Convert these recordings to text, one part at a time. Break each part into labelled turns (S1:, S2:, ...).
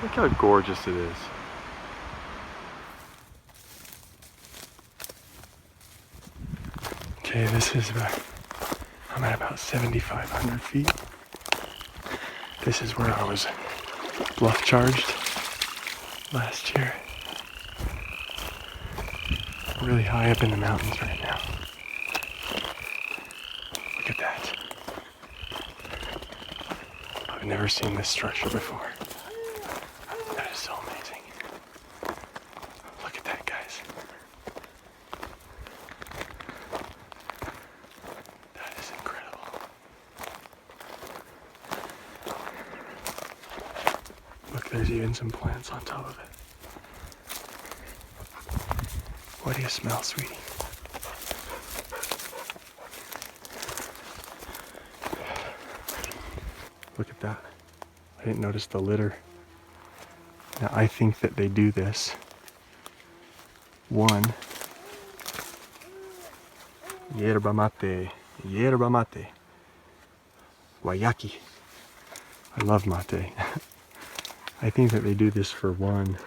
S1: Look how gorgeous it is. Okay, I'm at about 7,500 feet. This is where I was bluff charged last year. Really high up in the mountains right now. Look at that. I've never seen this structure before. That is so amazing. Look at that, guys. That is incredible. Look, there's even some plants on top of it. What do you smell, sweetie? Look at that. I didn't notice the litter. Now I think that they do this. One, yerba mate, guayaki. I love mate. I think that they do this for one,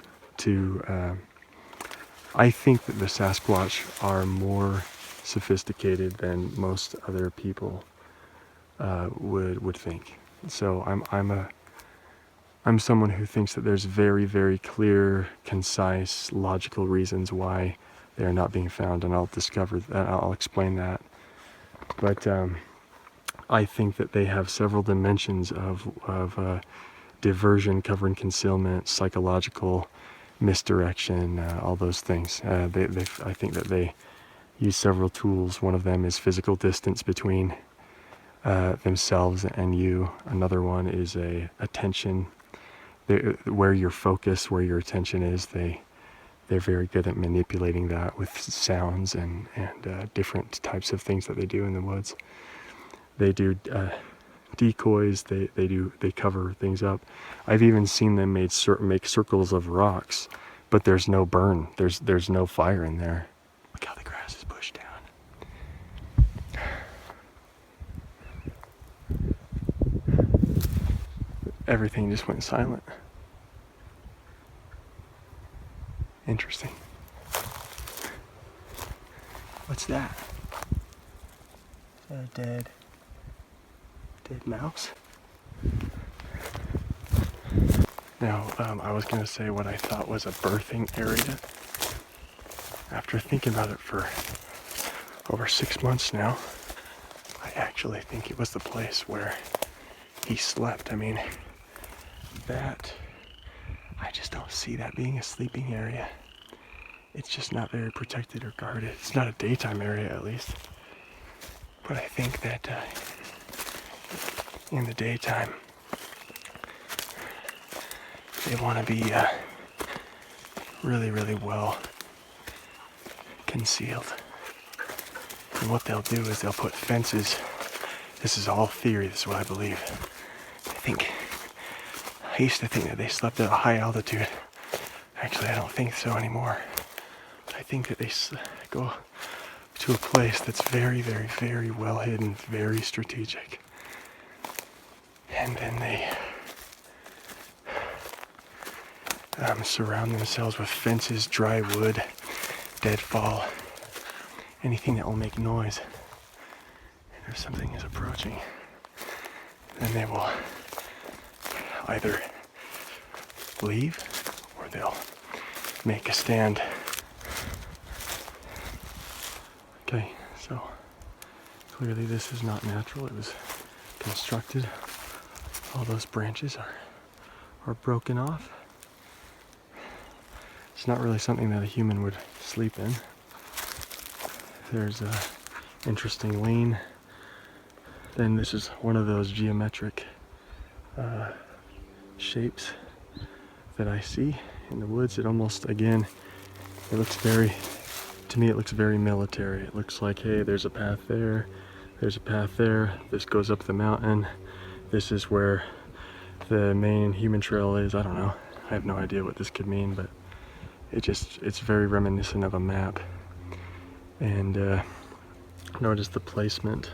S1: I think that the Sasquatch are more sophisticated than most other people would think. So I'm someone who thinks that there's very, very clear, concise, logical reasons why they are not being found, and I'll explain that. But I think that they have several dimensions of diversion, cover and concealment, psychological misdirection, all those things. I think that they use several tools. One of them is physical distance between themselves and you. Another one is attention. Where your focus, where your attention is, they're very good at manipulating that with sounds and different types of things that they do in the woods. They do decoys. They cover things up. I've even seen them make circles of rocks, but there's no burn. There's no fire in there. Look how the grass is pushed down. Everything just went silent. Interesting. What's that? Is that a dead mouse? Now, I was going to say what I thought was a birthing area. After thinking about it for over 6 months now, I actually think it was the place where he slept. I mean, I just don't see that being a sleeping area. It's just not very protected or guarded. It's not a daytime area, at least. But I think that in the daytime, they want to be really, really well concealed. And what they'll do is they'll put fences. This is all theory. This is what I believe. I used to think that they slept at a high altitude. Actually, I don't think so anymore. I think that they go to a place that's very, very, very well hidden, very strategic. And then they surround themselves with fences, dry wood, deadfall, anything that will make noise. And if something is approaching, then they will either leave or they'll make a stand. Okay, so clearly this is not natural. It was constructed. All those branches are broken off. It's not really something that a human would sleep in. There's a interesting lane. Then this is one of those geometric shapes that I see in the woods. It almost, again, it looks very, to me it looks very military. It looks like, hey, there's a path there, there's a path there, this goes up the mountain, this is where the main human trail is. I don't know, I have no idea what this could mean, but it's very reminiscent of a map. And notice the placement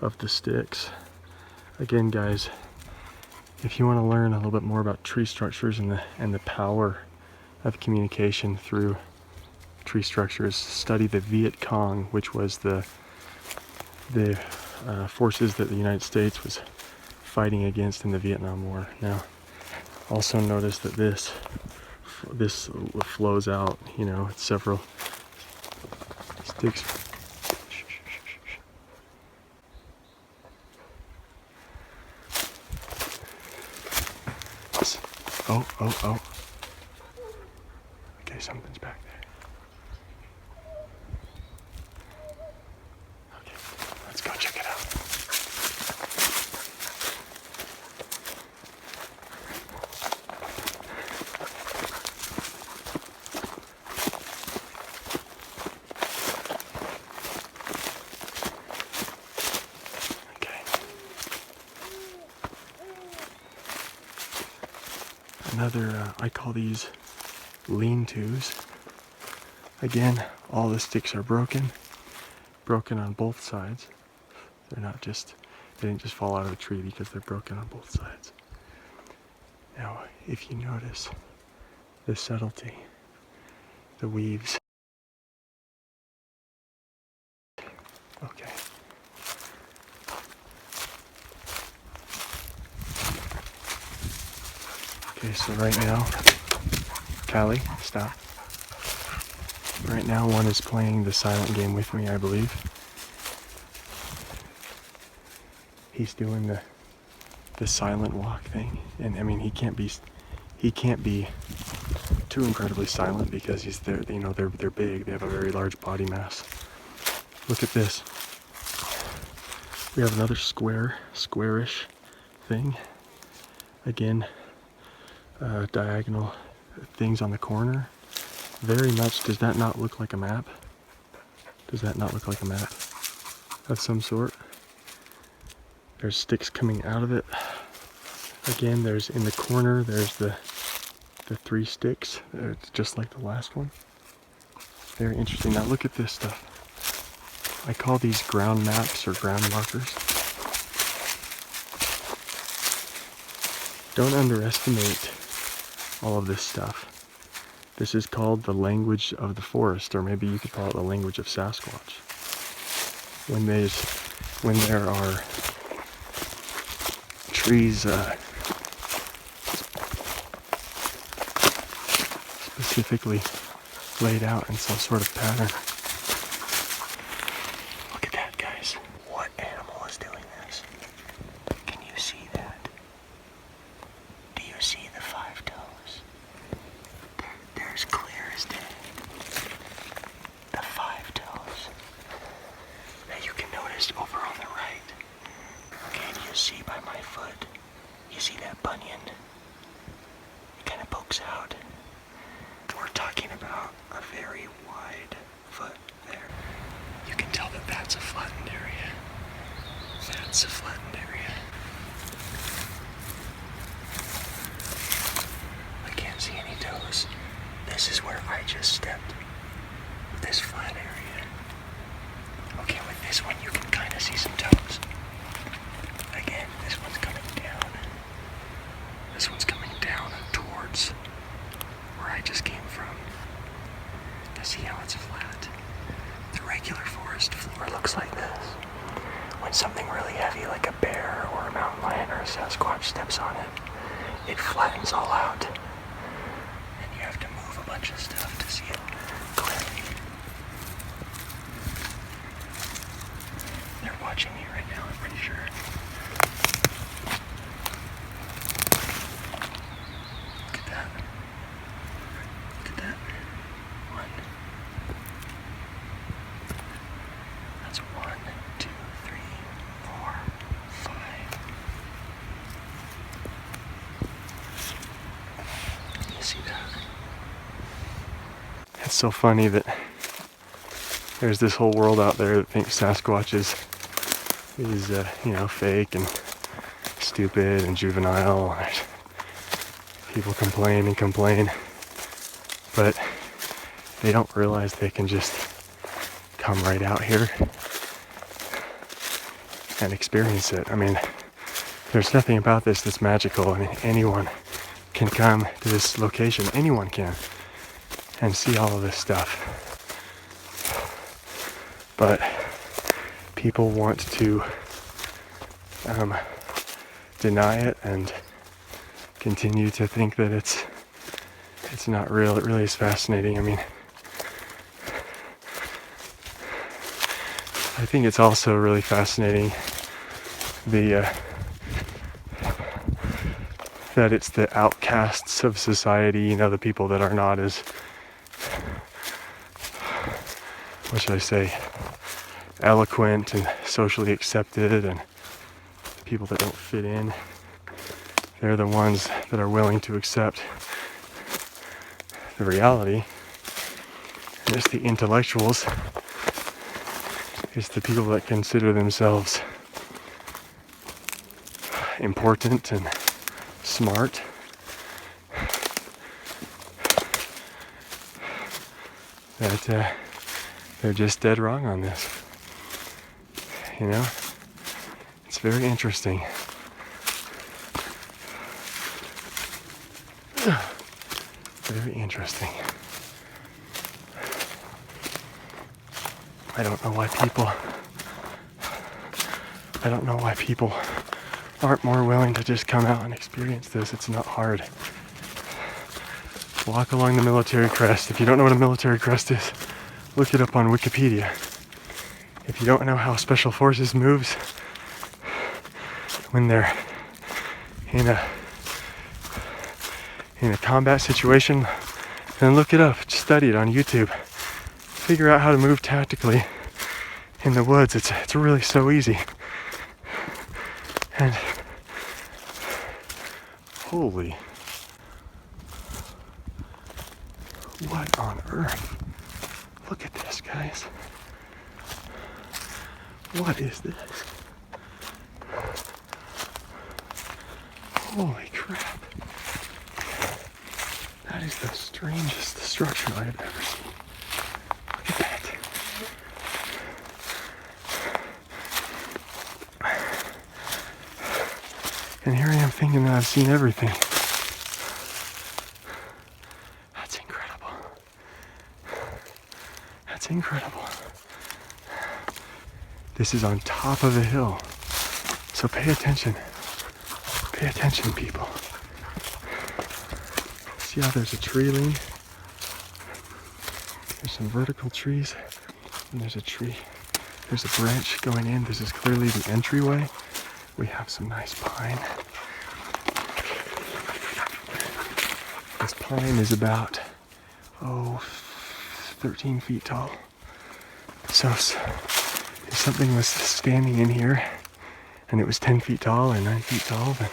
S1: of the sticks. Again, guys, If you want to learn a little bit more about tree structures and the power of communication through tree structures, study the Viet Cong, which was the forces that the United States was fighting against in the Vietnam War. Now, also notice that this flows out, you know, several sticks. Oh. Okay, something's back there. Okay, let's go check it out. Okay. Another, I call these lean-tos. Again, all the sticks are broken on both sides. They're not just, they didn't just fall out of a tree because they're broken on both sides. Now, if you notice the subtlety, the weaves. Okay. Okay, so right now, Callie, stop. Right now one is playing the silent game with me, I believe. He's doing the silent walk thing. And I mean, he can't be too incredibly silent because he's there, you know, they're big, they have a very large body mass. Look at this. We have another squarish thing. Again, diagonal things on the corner. Very much, does that not look like a map? Does that not look like a map of some sort? There's sticks coming out of it. Again, there's in the corner, there's the 3 sticks. It's just like the last one. Very interesting. Now look at this stuff. I call these ground maps or ground markers. Don't underestimate all of this stuff. This is called the language of the forest, or maybe you could call it the language of Sasquatch. When there are trees specifically laid out in some sort of pattern. Look at that, guys. What animal is doing this? Can you see that? Do you see the 5 toes? They're as clear as day. The 5 toes. Now you can notice over on the right. Okay, do you see by my foot? You see that bunion? It kind of pokes out. We're talking about a very wide foot there. You can tell that that's a flattened area. That's a flattened area. I can't see any toes. This is where I just stepped. This flat area. Okay, with this one you can kind of see some toes. Again, this one's coming down. This one's coming down towards where I just came from. Now see how it's flat? The regular forest floor looks like this. When something really heavy like a bear or a mountain lion or a Sasquatch steps on it, it flattens all out. And you have to move a bunch of stuff to see it clearly. They're watching me right now, I'm pretty sure. Look at that. Look at that. 1. That's 1, 2, 3, 4, 5. You see that? It's so funny that there's this whole world out there that thinks Sasquatch is you know, fake and stupid and juvenile. People complain and complain, but they don't realize they can just come right out here and experience it. I mean, There's nothing about this that's magical. I mean, anyone can come to this location. Anyone can. And see all of this stuff. But people want to deny it and continue to think that it's not real. It really is fascinating. I mean, I think it's also really fascinating that it's the outcasts of society, you know, the people that are not as, what should I say, eloquent and socially accepted, and people that don't fit in. They're the ones that are willing to accept the reality. And it's the intellectuals, it's the people that consider themselves important and smart, that they're just dead wrong on this. You know, it's very interesting. Very interesting. I don't know why people aren't more willing to just come out and experience this. It's not hard. Walk along the military crest. If you don't know what a military crest is, look it up on Wikipedia. If you don't know how Special Forces moves when they're in a combat situation, then look it up. Just study it on YouTube. Figure out how to move tactically in the woods. It's really so easy. And holy, what on earth? Look at this, guys. What is this? Holy crap. That is the strangest structure I have ever seen. Look at that. And here I am thinking that I've seen everything. That's incredible. That's incredible. This is on top of a hill. So pay attention. Pay attention, people. See how there's a tree line? There's some vertical trees, and there's a tree. There's a branch going in. This is clearly the entryway. We have some nice pine. This pine is about, 13 feet tall. So if something was standing in here and it was 10 feet tall or 9 feet tall, then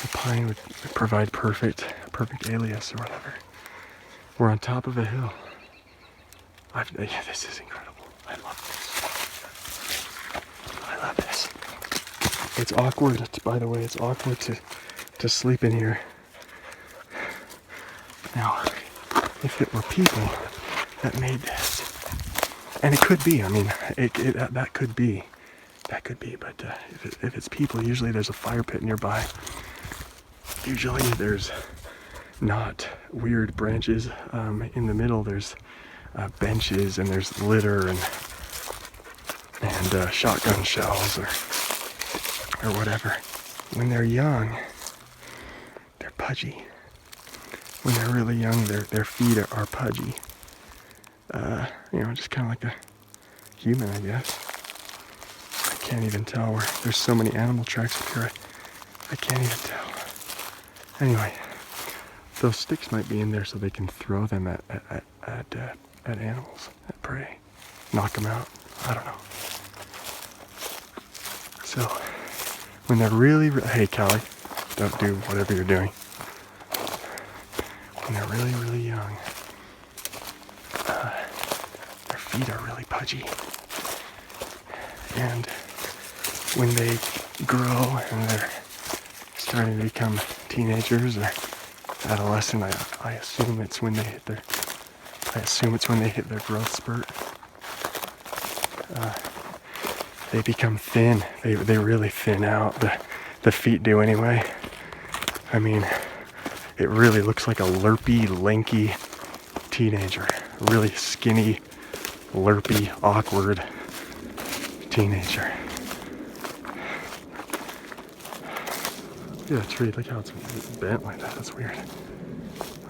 S1: the pine would provide perfect alias or whatever. We're on top of a hill. This is incredible. I love this. It's awkward, by the way, it's awkward to sleep in here. Now, if it were people that made this, and it could be, I mean, that could be, but if it's people, usually there's a fire pit nearby. Usually there's not weird branches in the middle. There's benches, and there's litter and shotgun shells or whatever. When they're young, they're pudgy. When they're really young, their feet are pudgy. Just kind of like a human, I guess. I can't even tell where there's so many animal tracks up here. I can't even tell. Anyway, those sticks might be in there so they can throw them at animals, at prey, knock them out. I don't know. So when they're really, hey Callie, don't do whatever you're doing. When they're really, really young, their feet are really pudgy. And when they grow and they're starting to become teenagers or adolescent, I assume it's when they hit their growth spurt. They become thin. They really thin out. the feet do anyway. I mean, it really looks like a lerpy, lanky teenager. A really skinny, lerpy, awkward teenager. Look at that tree. Look how it's bent like that. That's weird.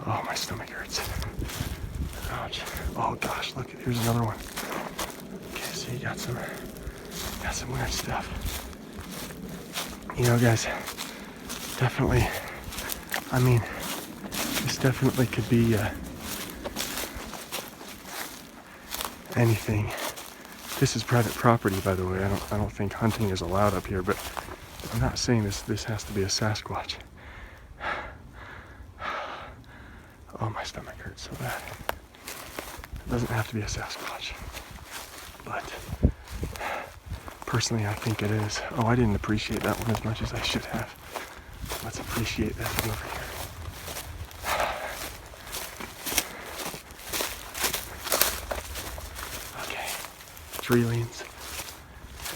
S1: Oh, my stomach hurts. Ouch. Oh gosh, look, here's another one. Okay, so you got some weird stuff. You know, guys, definitely, I mean, this definitely could be anything. This is private property, by the way. I don't think hunting is allowed up here, but I'm not saying this has to be a Sasquatch. Oh, my stomach hurts so bad. It doesn't have to be a Sasquatch, but personally I think it is. Oh, I didn't appreciate that one as much as I should have. Let's appreciate that one over here. Okay, tree leans.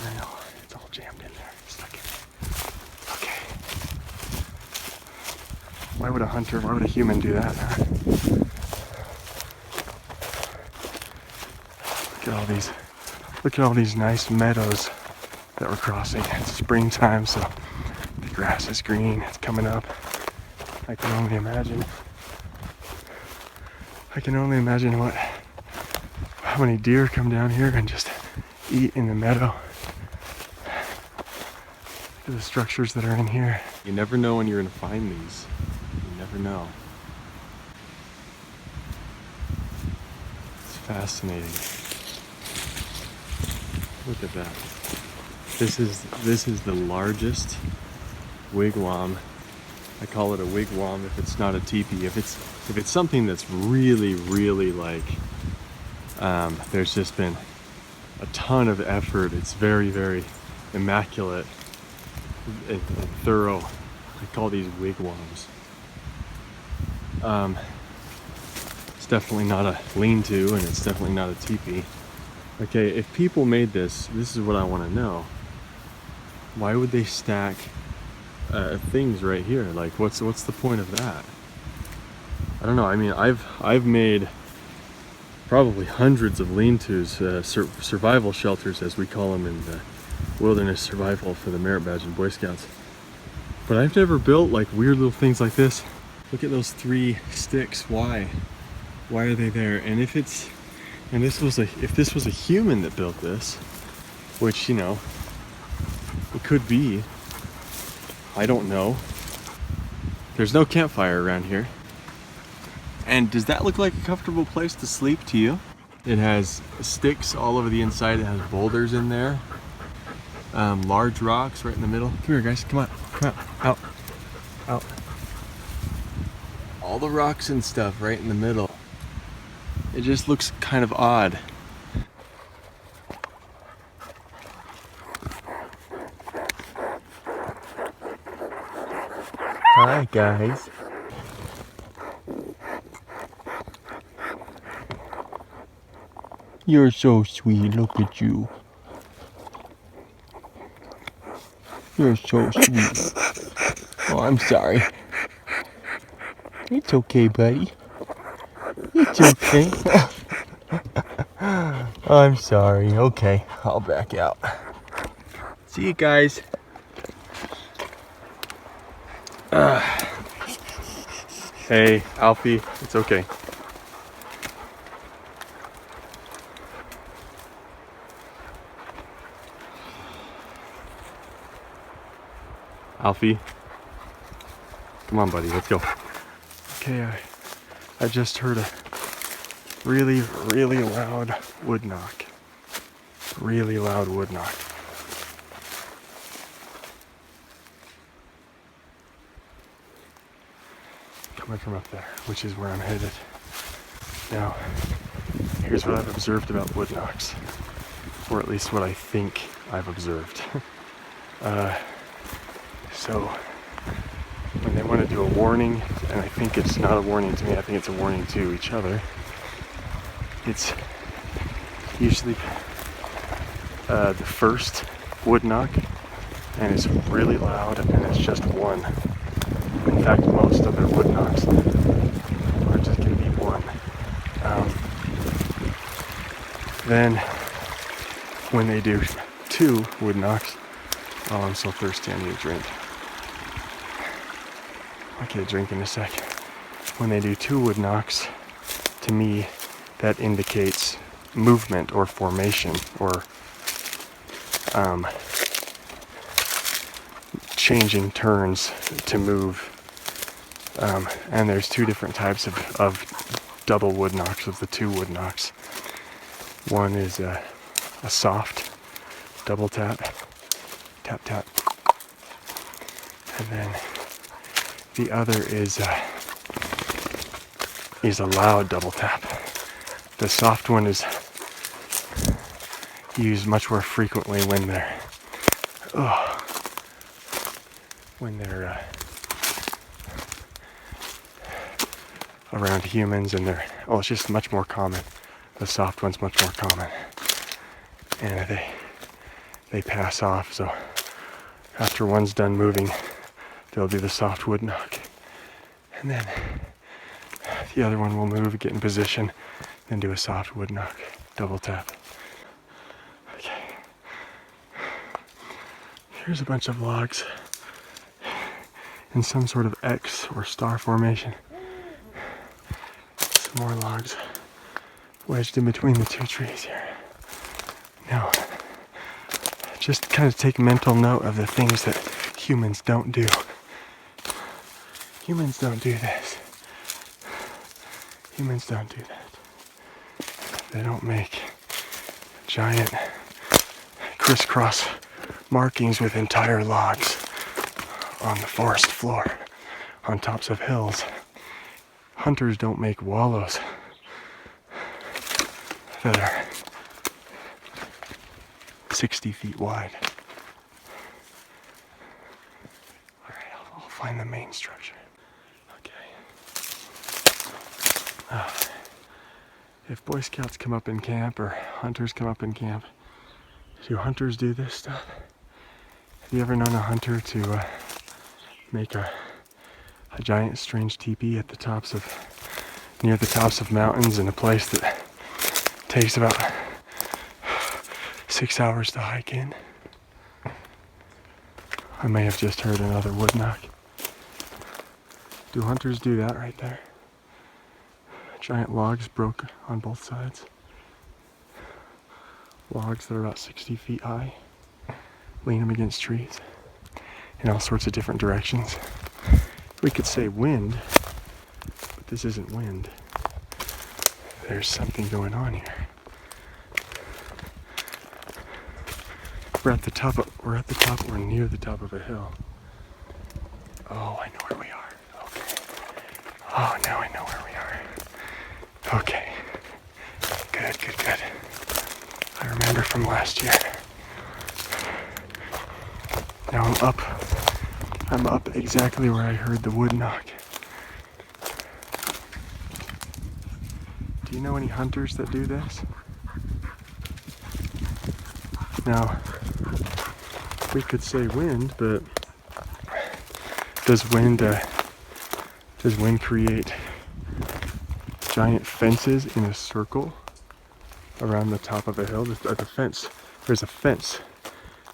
S1: I know, it's all jammed in there, stuck in there. Okay. Why would a human do that, huh? Look at all these nice meadows that we're crossing. It's springtime, so the grass is green, it's coming up. I can only imagine how many deer come down here and just eat in the meadow. Look at the structures that are in here. You never know when you're gonna find these. You never know. It's fascinating. Look at that. This is the largest wigwam. I call it a wigwam if it's not a teepee. If it's something that's really, really like there's just been a ton of effort. It's very, very immaculate and thorough. I call these wigwams. It's definitely not a lean-to, and it's definitely not a teepee. Okay, if people made this is what I want to know. Why would they stack things right here? Like, what's the point of that? I don't know. I mean, I've made probably hundreds of lean-tos, survival shelters, as we call them in the wilderness survival for the Merit Badge and Boy Scouts. But I've never built like weird little things like this. Look at those 3 sticks. Why are they there? And if this was a human that built this, which, you know, it could be, I don't know. There's no campfire around here. And does that look like a comfortable place to sleep to you? It has sticks all over the inside. It has boulders in there. Large rocks right in the middle. Come here, guys, come on, out. All the rocks and stuff right in the middle. It just looks kind of odd. Hi, guys. You're so sweet, look at you. You're so sweet. Oh, I'm sorry. It's okay, buddy. It's okay. I'm sorry. Okay, I'll back out. See you guys. Hey, Alfie, it's okay. Alfie, come on, buddy, let's go. Okay, I just heard a really, really loud wood knock. Really loud wood knock. Coming from up there, which is where I'm headed. Now, here's what I've observed about wood knocks, or at least what I think I've observed. So, when they want to do a warning, and I think it's not a warning to me, I think it's a warning to each other, it's usually the first wood knock, and it's really loud, and it's just one. In fact, most of their wood knocks are just going to be one. Then when they do 2 wood knocks, oh, I'm so thirsty, I need a drink. Okay, drink in a sec. When they do 2 wood knocks, to me, that indicates movement or formation or changing turns to move. And there's 2 different types of double wood knocks, of the 2 wood knocks. One is a soft double tap, tap tap, and then the other is a loud double tap. The soft one is used much more frequently when they're around humans, and it's just much more common. The soft one's much more common, and they pass off. So after one's done moving, they'll do the soft wood knock, and then the other one will move, get in position, then do a soft wood knock, double tap. Okay. Here's a bunch of logs in some sort of X or star formation. Some more logs wedged in between the 2 trees here. Now, just kind of take mental note of the things that humans don't do. Humans don't do this. Humans don't do that. They don't make giant crisscross markings with entire logs on the forest floor, on tops of hills. Hunters don't make wallows that are 60 feet wide. Alright, I'll find the main structure. Okay. If Boy Scouts come up in camp, or hunters come up in camp, do hunters do this stuff? Have you ever known a hunter to make a giant strange teepee at near the tops of mountains in a place that takes about 6 hours to hike in? I may have just heard another wood knock. Do hunters do that right there? Giant logs broke on both sides. Logs that are about 60 feet high. Lean them against trees in all sorts of different directions. We could say wind, but this isn't wind. There's something going on here. We're near the top of a hill. Oh, I know where we are. Okay. Oh, now I know where we are. Okay. Good. I remember from last year. Now I'm up exactly where I heard the wood knock. Do you know any hunters that do this? Now, we could say wind, but does wind create giant fences in a circle around the top of a hill? There's a fence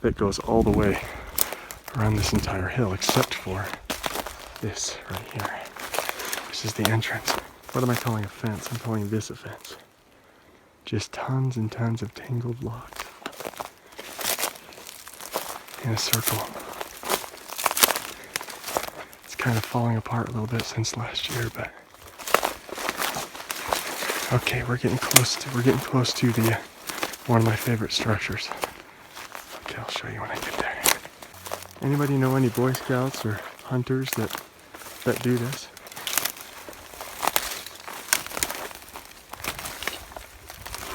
S1: that goes all the way around this entire hill, except for this right here. This is the entrance. What am I calling a fence? I'm calling this a fence. Just tons and tons of tangled logs in a circle. It's kind of falling apart a little bit since last year, but okay, we're getting close to the one of my favorite structures. Okay, I'll show you when I get there. Anybody know any Boy Scouts or hunters that do this?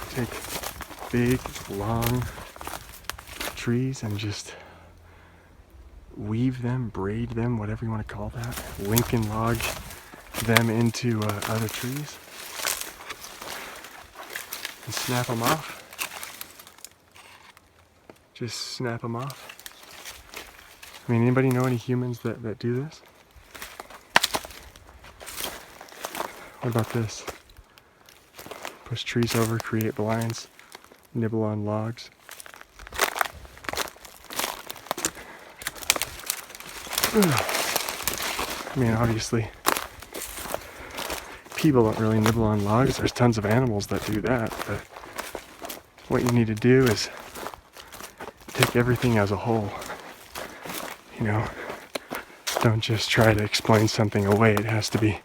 S1: Take big, long trees and just weave them, braid them, whatever you want to call that, Lincoln log them into other trees and snap them off. Just snap them off. I mean, anybody know any humans that do this? What about this? Push trees over, create blinds, nibble on logs. I mean, obviously, people don't really nibble on logs. There's tons of animals that do that, but what you need to do is take everything as a whole. You know, don't just try to explain something away. It has to be,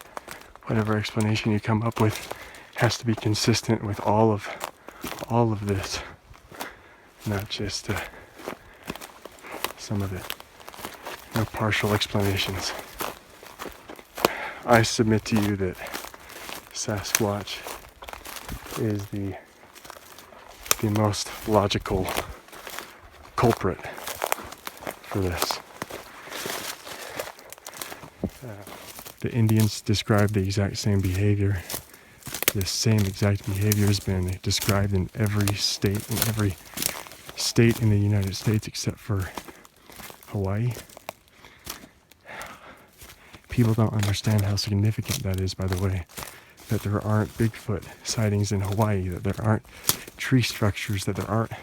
S1: whatever explanation you come up with has to be consistent with all of this, not just some of it. No partial explanations. I submit to you that Sasquatch is the most logical culprit for this. The Indians describe the exact same behavior. This same exact behavior has been described in every state in the United States except for Hawaii. People don't understand how significant that is, by the way, that there aren't Bigfoot sightings in Hawaii, that there aren't tree structures, that there aren't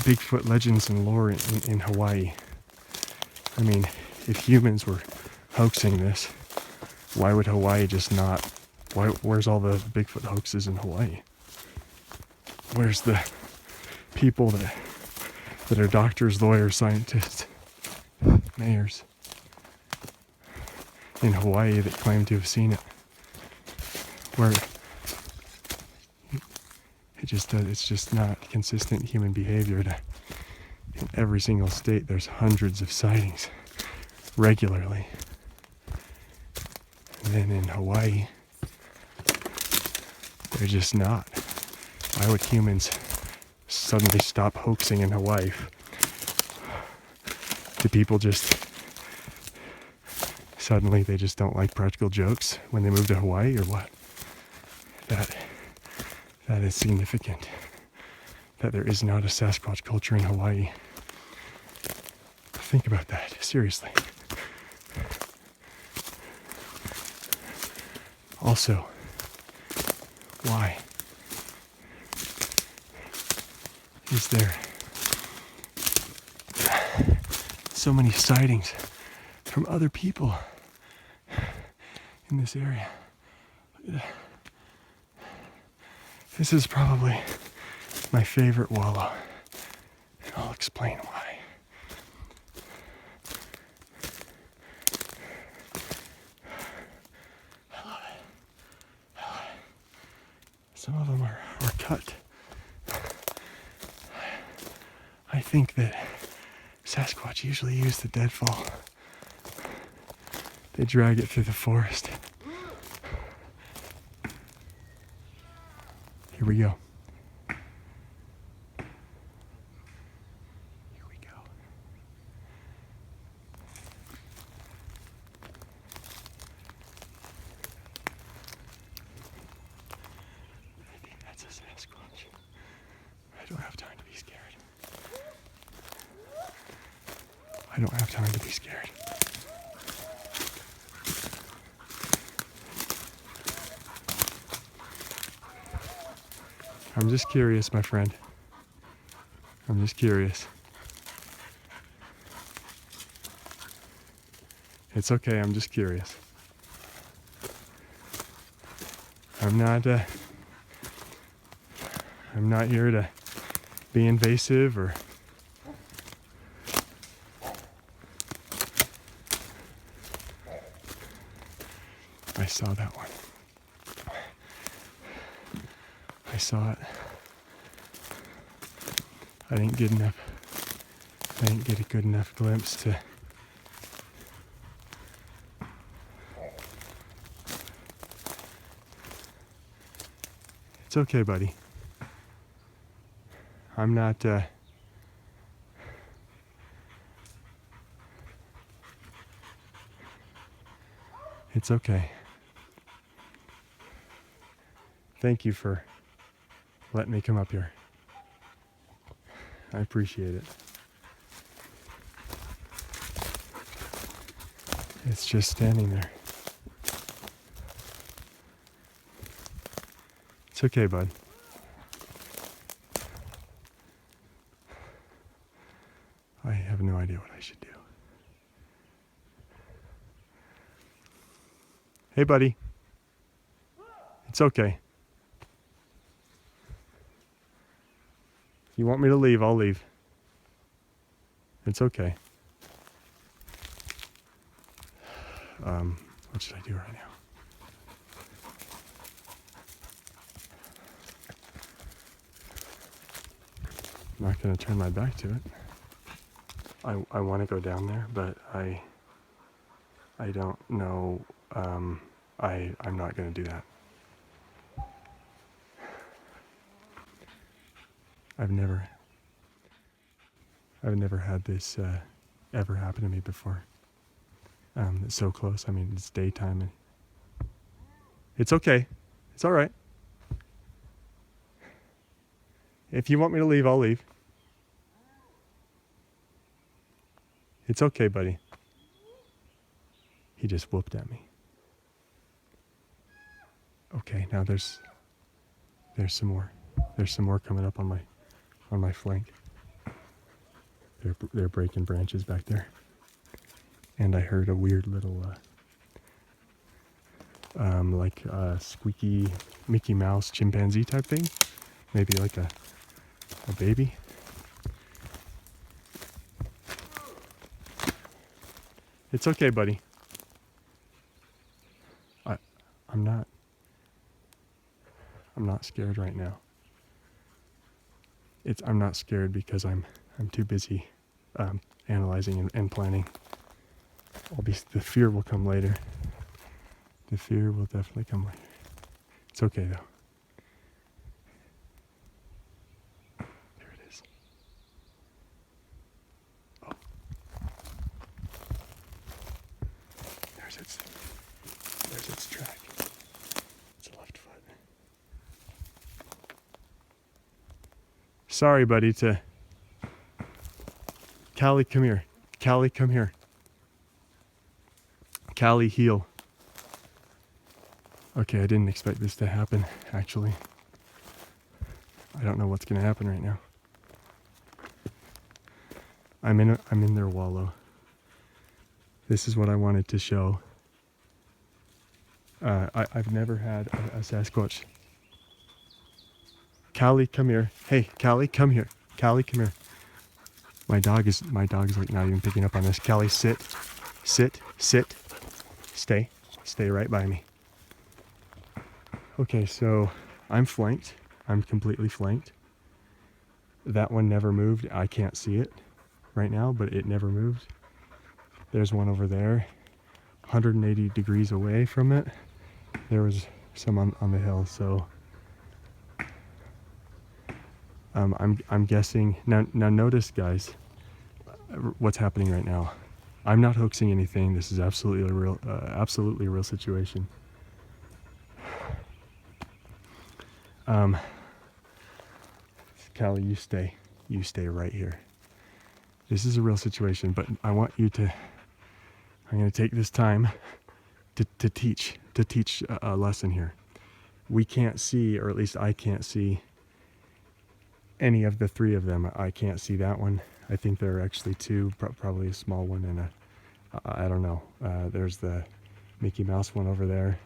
S1: Bigfoot legends and lore in Hawaii. I mean, if humans were hoaxing this, why would Hawaii just not? Where's all the Bigfoot hoaxes in Hawaii? Where's the people that are doctors, lawyers, scientists, mayors in Hawaii that claim to have seen it? Where it's just not consistent human behavior. In every single state, there's hundreds of sightings regularly. And then in Hawaii, they're just not. Why would humans suddenly stop hoaxing in Hawaii? Do people just suddenly they just don't like practical jokes when they move to Hawaii, or what? That is significant. That there is not a Sasquatch culture in Hawaii. Think about that, seriously. Also, why is there so many sightings from other people in this area? This is probably my favorite wallow, and I'll explain why. I love it. Some of them are cut. I think that Sasquatch usually use the deadfall. They drag it through the forest. Here we go. Here we go. I think that's a Sasquatch. I don't have time to be scared. I don't have time to be scared. I'm just curious, my friend. I'm just curious. It's okay, I'm just curious. I'm not here to be invasive or I saw that one. I saw it. I didn't get a good enough glimpse to It's okay, buddy. I'm not It's okay. Thank you for letting me come up here. I appreciate it. It's just standing there. It's okay, bud. I have no idea what I should do. Hey, buddy. It's okay. If you want me to leave, I'll leave. It's okay. What should I do right now? I'm not going to turn my back to it. I want to go down there, but I don't know. I'm not going to do that. I've never had this ever happen to me before. It's so close. I mean, it's daytime and it's okay. It's all right. If you want me to leave, I'll leave. It's okay, buddy. He just whooped at me. Okay, now there's some more. There's some more coming up on my flank. They're breaking branches back there. And I heard a weird little like squeaky Mickey Mouse chimpanzee type thing. Maybe like a baby. It's okay, buddy. I'm not scared right now. I'm not scared because I'm too busy analyzing and planning. The fear will come later. The fear will definitely come later. It's okay though. There it is. Oh. There's its track. It's a left foot. Sorry, buddy, Callie, come here. Callie, come here. Callie, heel. Okay, I didn't expect this to happen, actually. I don't know what's going to happen right now. I'm in their wallow. This is what I wanted to show. I've never had a Sasquatch. Callie, come here. Hey, Callie, come here. Callie, come here. My dog is like not even picking up on this. Callie, sit. Stay right by me. Okay, so I'm flanked. I'm completely flanked. That one never moved. I can't see it right now, but it never moved. There's one over there, 180 degrees away from it. There was some on the hill, so I'm guessing now. Notice, guys, what's happening right now. I'm not hoaxing anything. This is absolutely a real situation. Callie, you stay right here. This is a real situation, but I want you to. I'm going to take this time to teach a lesson here. We can't see, or at least I can't see, any of the three of them. I can't see that one. I think there are actually two, probably a small one and I don't know. There's the Mickey Mouse one over there.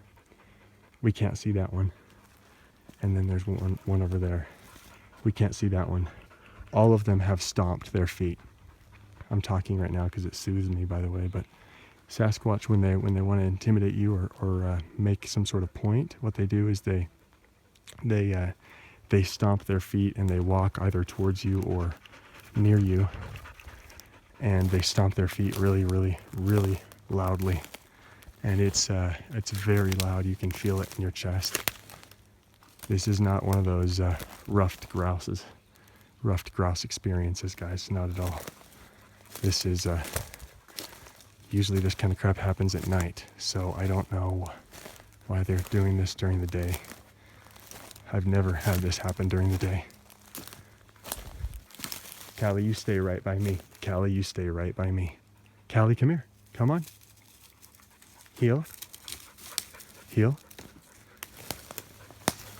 S1: We can't see that one. And then there's one over there. We can't see that one. All of them have stomped their feet. I'm talking right now because it soothes me, by the way, but Sasquatch, when they want to intimidate you or make some sort of point, what they do is they stomp their feet and they walk either towards you or near you, and they stomp their feet really, really, really loudly, and it's very loud. You can feel it in your chest. This is not one of those ruffed grouse experiences, guys. Not at all. This is usually this kind of crap happens at night, so I don't know why they're doing this during the day. I've never had this happen during the day. Callie, you stay right by me. Callie, you stay right by me. Callie, come here. Come on. Heel. Heel.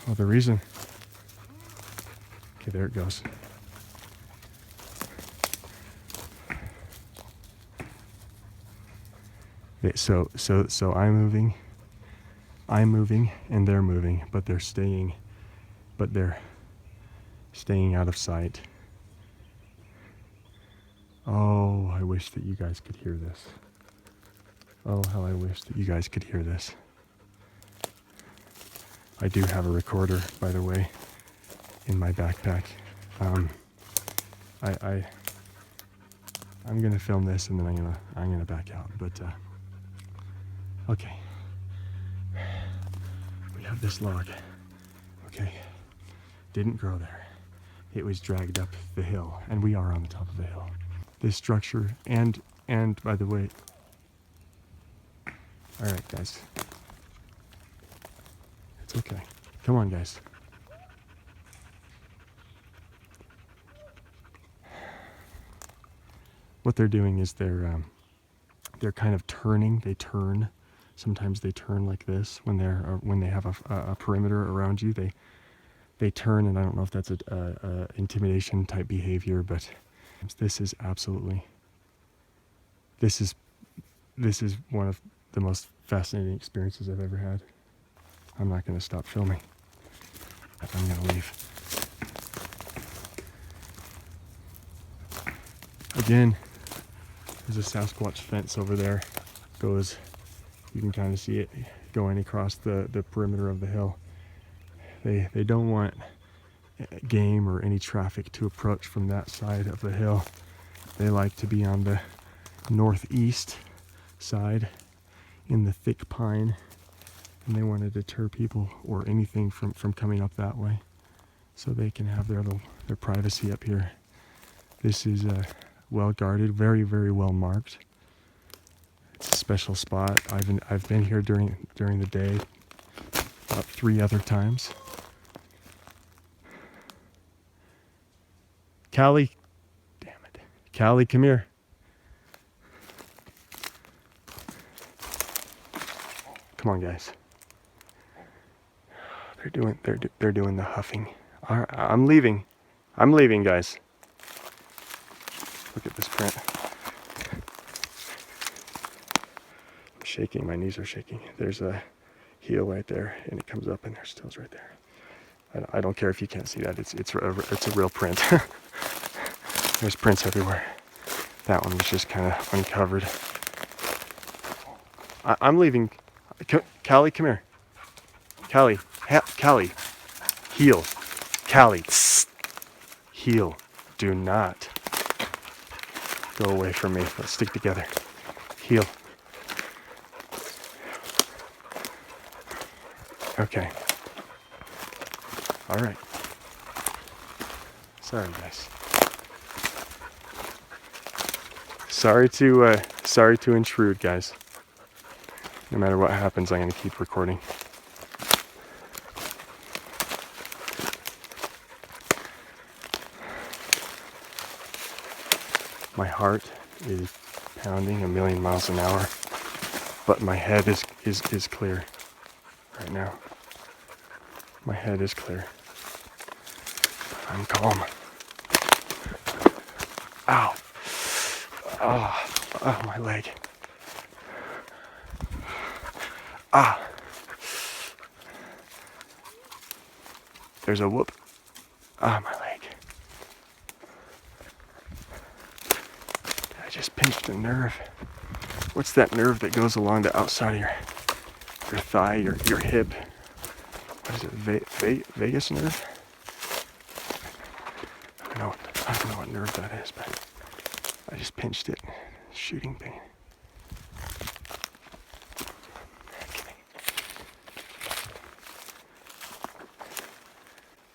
S1: Oh, the reason. Okay, there it goes. So I'm moving, and they're moving, but they're staying out of sight. Oh, I wish that you guys could hear this. Oh, how I wish that you guys could hear this. I do have a recorder, by the way, in my backpack. I'm gonna film this, and then I'm gonna back out. But okay, we have this log. Okay, didn't grow there. It was dragged up the hill, and we are on the top of the hill. This structure, and by the way, all right, guys, it's okay. Come on, guys. What they're doing is they're kind of turning. They turn. Sometimes they turn like this when they have a perimeter around you. They turn, and I don't know if that's a intimidation type behavior, but this is one of the most fascinating experiences I've ever had. I'm not going to stop filming. I'm going to leave. Again, there's a Sasquatch fence over there. Goes, you can kind of see it going across the perimeter of the hill. They don't want game or any traffic to approach from that side of the hill. They like to be on the northeast side in the thick pine, and they want to deter people or anything from coming up that way, so they can have their privacy up here. This is well guarded, very, very well marked. It's a special spot. I've been here during the day about 3 other times. Callie, damn it, Callie, come here. Come on, guys. They're doing the huffing. I'm leaving, guys. Look at this print. I'm shaking. My knees are shaking. There's a heel right there, and it comes up, and there's toes right there. I don't care if you can't see that. It's a real print. There's prints everywhere. That one was just kind of uncovered. I'm leaving. Callie, come here. Callie, Callie, heel. Callie, heel. Do not go away from me. Let's stick together. Heel. Okay. All right. Sorry, guys. Sorry to intrude, guys. No matter what happens, I'm going to keep recording. My heart is pounding a million miles an hour, but my head is clear right now. My head is clear. I'm calm. Ow. Oh, my leg. There's a whoop. My leg. I just pinched a nerve. What's that nerve that goes along the outside of your thigh, your hip? What is it, vagus nerve? I don't know what nerve that is, but I just pinched it. Shooting pain. Okay.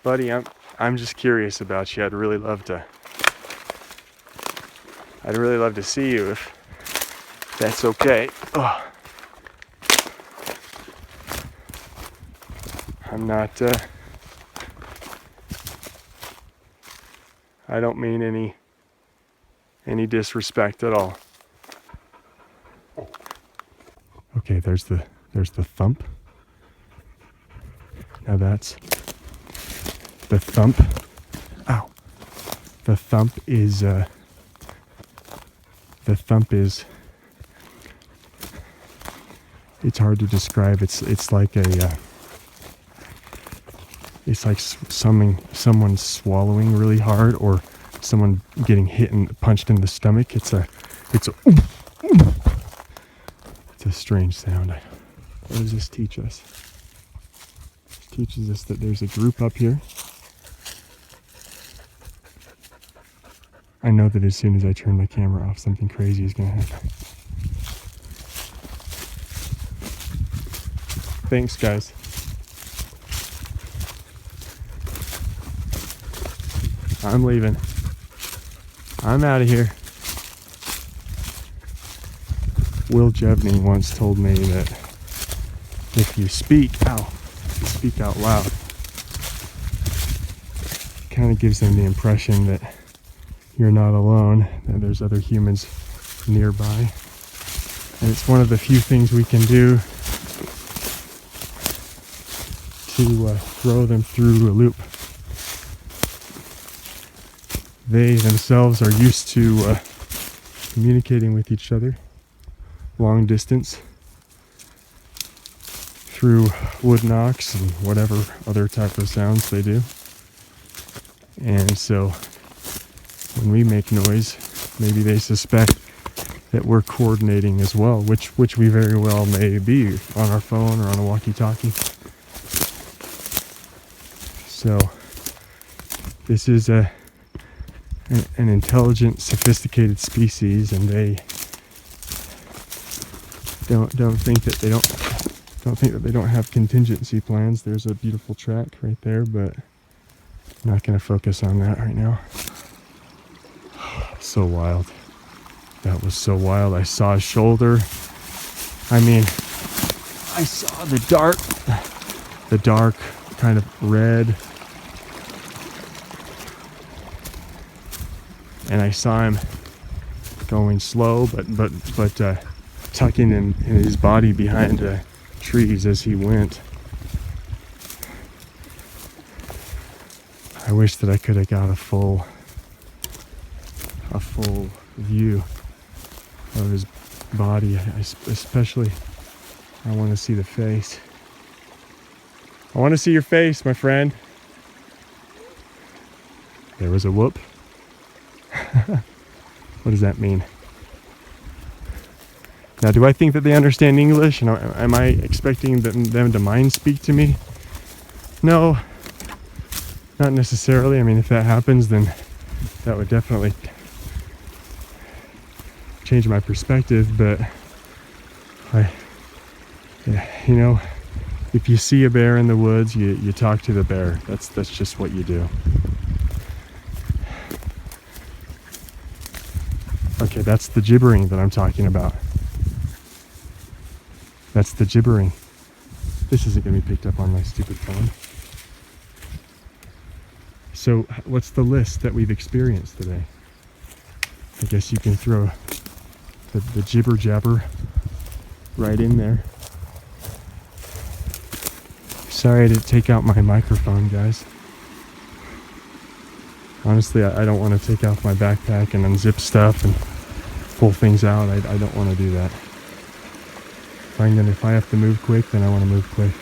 S1: Buddy, I'm just curious about you. I'd really love to see you if that's okay. Oh. I'm not, I don't mean any disrespect at all. Okay, there's the thump. Now that's the thump. Ow. The thump is it's hard to describe. It's like a it's like someone swallowing really hard, or someone getting hit and punched in the stomach. It's a strange sound. What does this teach us? It teaches us that there's a group up here. I know that as soon as I turn my camera off, something crazy is going to happen. Thanks, guys. I'm leaving. I'm out of here. Will Jevney once told me that if you speak out loud, it kind of gives them the impression that you're not alone, that there's other humans nearby. And it's one of the few things we can do to throw them through a loop. They themselves are used to communicating with each other long distance through wood knocks and whatever other type of sounds they do. And so when we make noise, maybe they suspect that we're coordinating as well, which we very well may be on our phone or on a walkie-talkie. So this is an intelligent, sophisticated species, and they don't think that they don't have contingency plans. There's a beautiful track right there, but I'm not going to focus on that right now. So wild. That was so wild. I saw a shoulder. I mean, I saw the dark kind of red, and I saw him going slow, but tucking in his body behind trees as he went. I wish that I could have got a full view of his body. Especially, I want to see the face. I want to see your face, my friend. There was a whoop. What does that mean? Now, do I think that they understand English? And am I expecting them to mind speak to me? No, not necessarily. I mean, if that happens, then that would definitely change my perspective. But you know, if you see a bear in the woods, you talk to the bear. That's just what you do. Okay, that's the gibbering that I'm talking about. That's the gibbering. This isn't going to be picked up on my stupid phone. So what's the list that we've experienced today? I guess you can throw the jibber jabber right in there. Sorry to take out my microphone, guys. Honestly, I don't want to take off my backpack and unzip stuff and pull things out. I don't want to do that. If I have to move quick, then I want to move quick.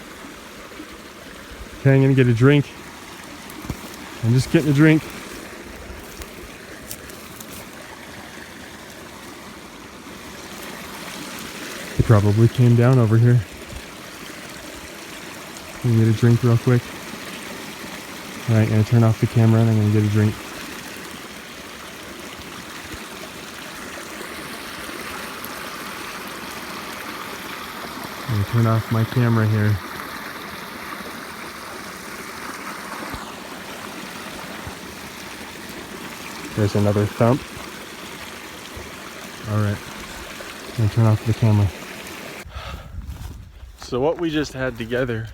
S1: Okay, I'm gonna get a drink. I'm just getting a drink. He probably came down over here. Can you get a drink real quick? Alright, I'm gonna turn off the camera and I'm gonna get a drink. I'm gonna turn off my camera here. There's another thump. Alright, I'm gonna turn off the camera. So what we just had together,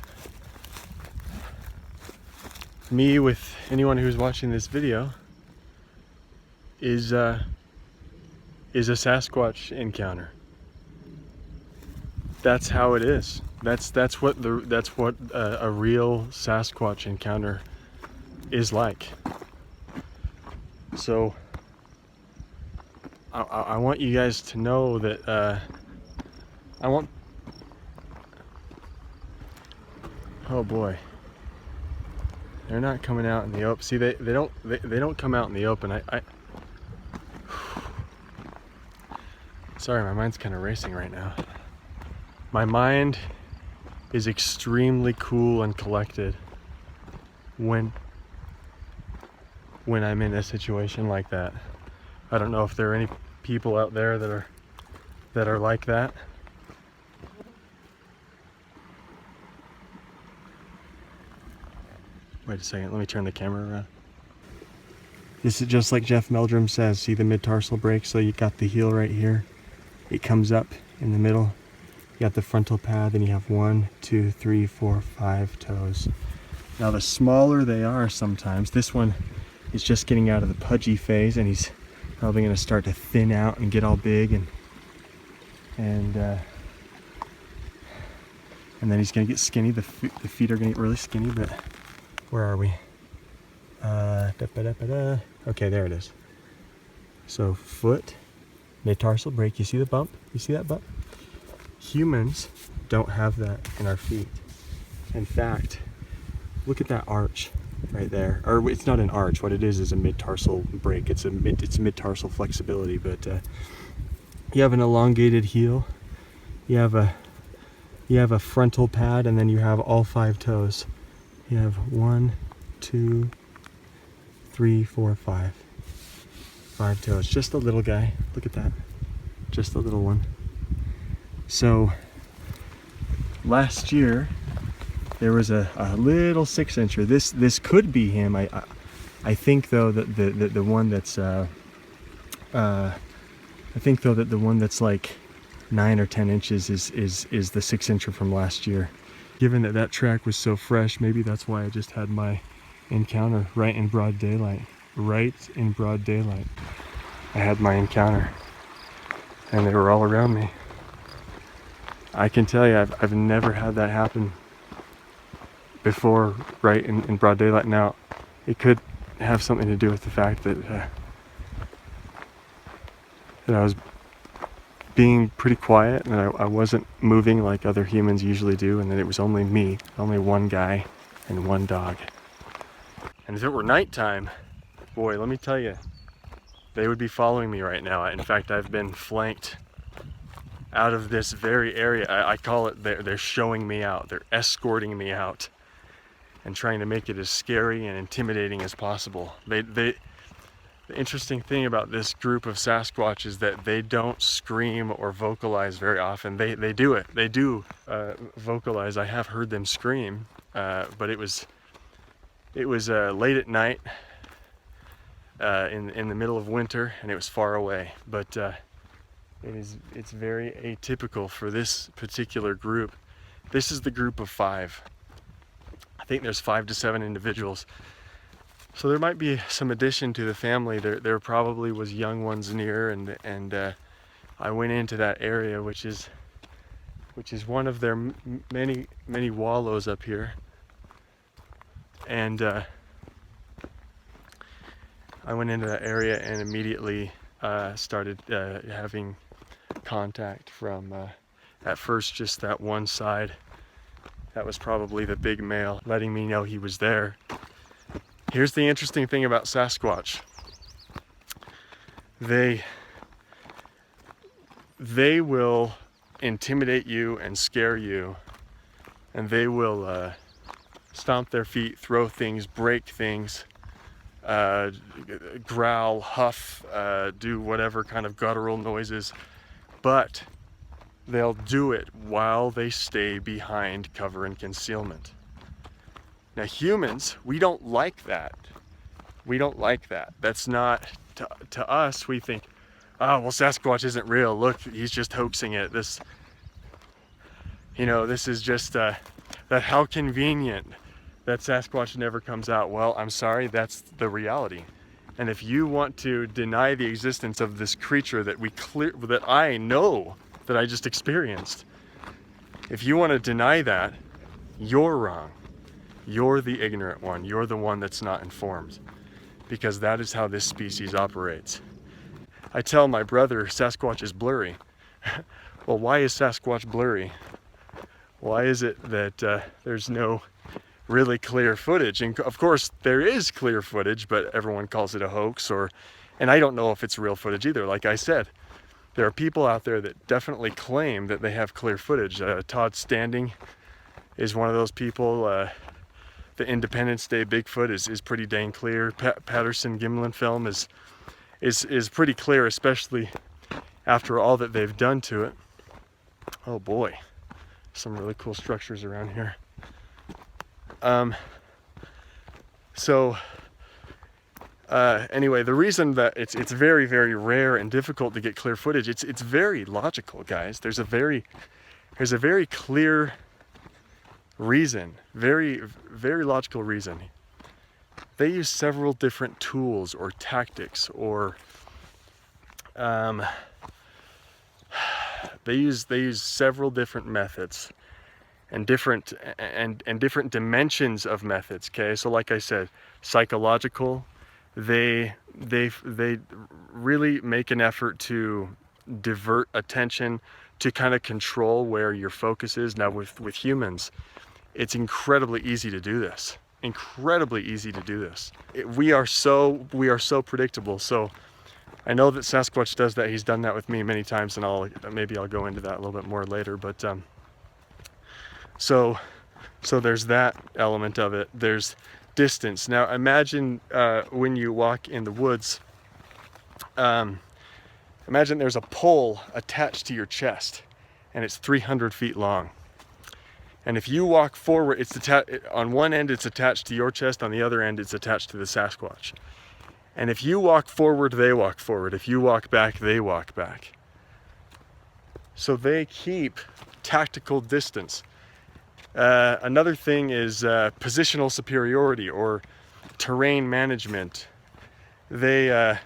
S1: me with anyone who's watching this video, is a Sasquatch encounter. that's how it is. That's what a real Sasquatch encounter is like. So I want you guys to know that oh boy, they're not coming out in the open. See, they don't come out in the open. Sorry, my mind's kind of racing right now. My mind is extremely cool and collected when I'm in a situation like that. I don't know if there are any people out there that are like that. Wait a second, let me turn the camera around. This is just like Jeff Meldrum says. See the mid-tarsal break? So you got the heel right here. It comes up in the middle. You got the frontal pad, then you have 1, 2, 3, 4, 5 toes. Now the smaller they are sometimes, this one is just getting out of the pudgy phase, and he's probably going to start to thin out and get all big, and then he's going to get skinny. The feet are going to get really skinny, but where are we? Okay, there it is. So foot, mid-tarsal break. You see the bump? You see that bump? Humans don't have that in our feet. In fact, look at that arch right there. Or it's not an arch. What it is a mid-tarsal break. It's mid-tarsal flexibility. But you have an elongated heel. You have a frontal pad, and then you have all 5 toes. You have 1, 2, 3, 4, 5. 5 toes. Just a little guy. Look at that. Just a little one. So last year there was a little 6-incher. This could be him. I think though that the one that's like 9 or 10 inches is the 6-incher from last year. Given that track was so fresh, maybe that's why I just had my encounter right in broad daylight. Right in broad daylight, I had my encounter, and they were all around me. I can tell you, I've never had that happen before, right in broad daylight. Now, it could have something to do with the fact that I was being pretty quiet, and I wasn't moving like other humans usually do, and that it was only me, only one guy and one dog. And if it were nighttime, boy, let me tell you, they would be following me right now. In fact, I've been flanked out of this very area. I call it, they're showing me out. They're escorting me out and trying to make it as scary and intimidating as possible. The interesting thing about this group of Sasquatch is that they don't scream or vocalize very often. They do it. They do vocalize. I have heard them scream, but it was late at night in the middle of winter, and it was far away. But it's very atypical for this particular group. This is the group of 5. I think there's 5 to 7 individuals. So there might be some addition to the family. There probably was young ones near, and I went into that area, which is one of their many wallows up here, and I went into that area and immediately started having contact from at first just that one side. That was probably the big male letting me know he was there. Here's the interesting thing about Sasquatch. They will intimidate you and scare you, and they will stomp their feet, throw things, break things, growl, huff, do whatever kind of guttural noises, but they'll do it while they stay behind cover and concealment. Now humans, we don't like that. We don't like that. That's not, to us, we think, oh, well, Sasquatch isn't real. Look, he's just hoaxing it. This is just, that how convenient that Sasquatch never comes out. Well, I'm sorry, that's the reality. And if you want to deny the existence of this creature that I know that I just experienced, If you want to deny that, you're wrong. You're the ignorant one. You're the one that's not informed, because that is how this species operates. I tell my brother Sasquatch is blurry. Well, why is Sasquatch blurry? Why is it that there's no really clear footage? And of course there is clear footage, but everyone calls it a hoax, and I don't know if it's real footage either. Like I said, there are people out there that definitely claim that they have clear footage. Todd Standing is one of those people. The Independence Day Bigfoot is pretty dang clear. Patterson Gimlin film is pretty clear, especially after all that they've done to it. Oh boy, some really cool structures around here. Anyway, the reason that it's very, very rare and difficult to get clear footage, it's very logical, guys. There's a very clear reason, very, very logical reason. They use several different tools or tactics, or they use several different methods and different dimensions of methods. Okay, so like I said, psychological. They really make an effort to divert attention, to kind of control where your focus is. Now with humans, it's incredibly easy to do this. Incredibly easy to do this. We are so predictable. So I know that Sasquatch does that. He's done that with me many times, and maybe I'll go into that a little bit more later. But so there's that element of it. There's distance. Now imagine when you walk in the woods, imagine there's a pole attached to your chest and it's 300 feet long. And if you walk forward, on one end it's attached to your chest, on the other end it's attached to the Sasquatch. And if you walk forward, they walk forward. If you walk back, they walk back. So they keep tactical distance. Another thing is positional superiority or terrain management. They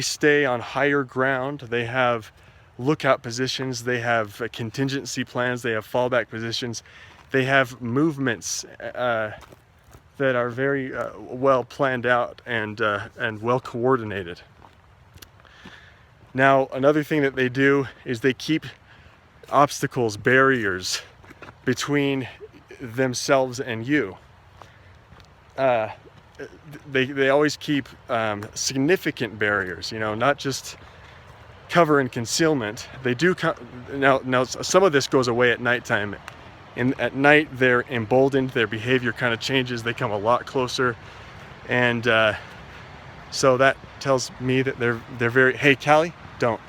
S1: stay on higher ground. They have lookout positions. They have contingency plans. They have fallback positions. They have movements that are very well planned out and well coordinated. Now, another thing that they do is they keep obstacles, barriers between themselves and you. They always keep significant barriers, not just cover and concealment. They do now some of this goes away at nighttime. At night they're emboldened, their behavior kind of changes, they come a lot closer, and so that tells me that they're very, hey Callie, don't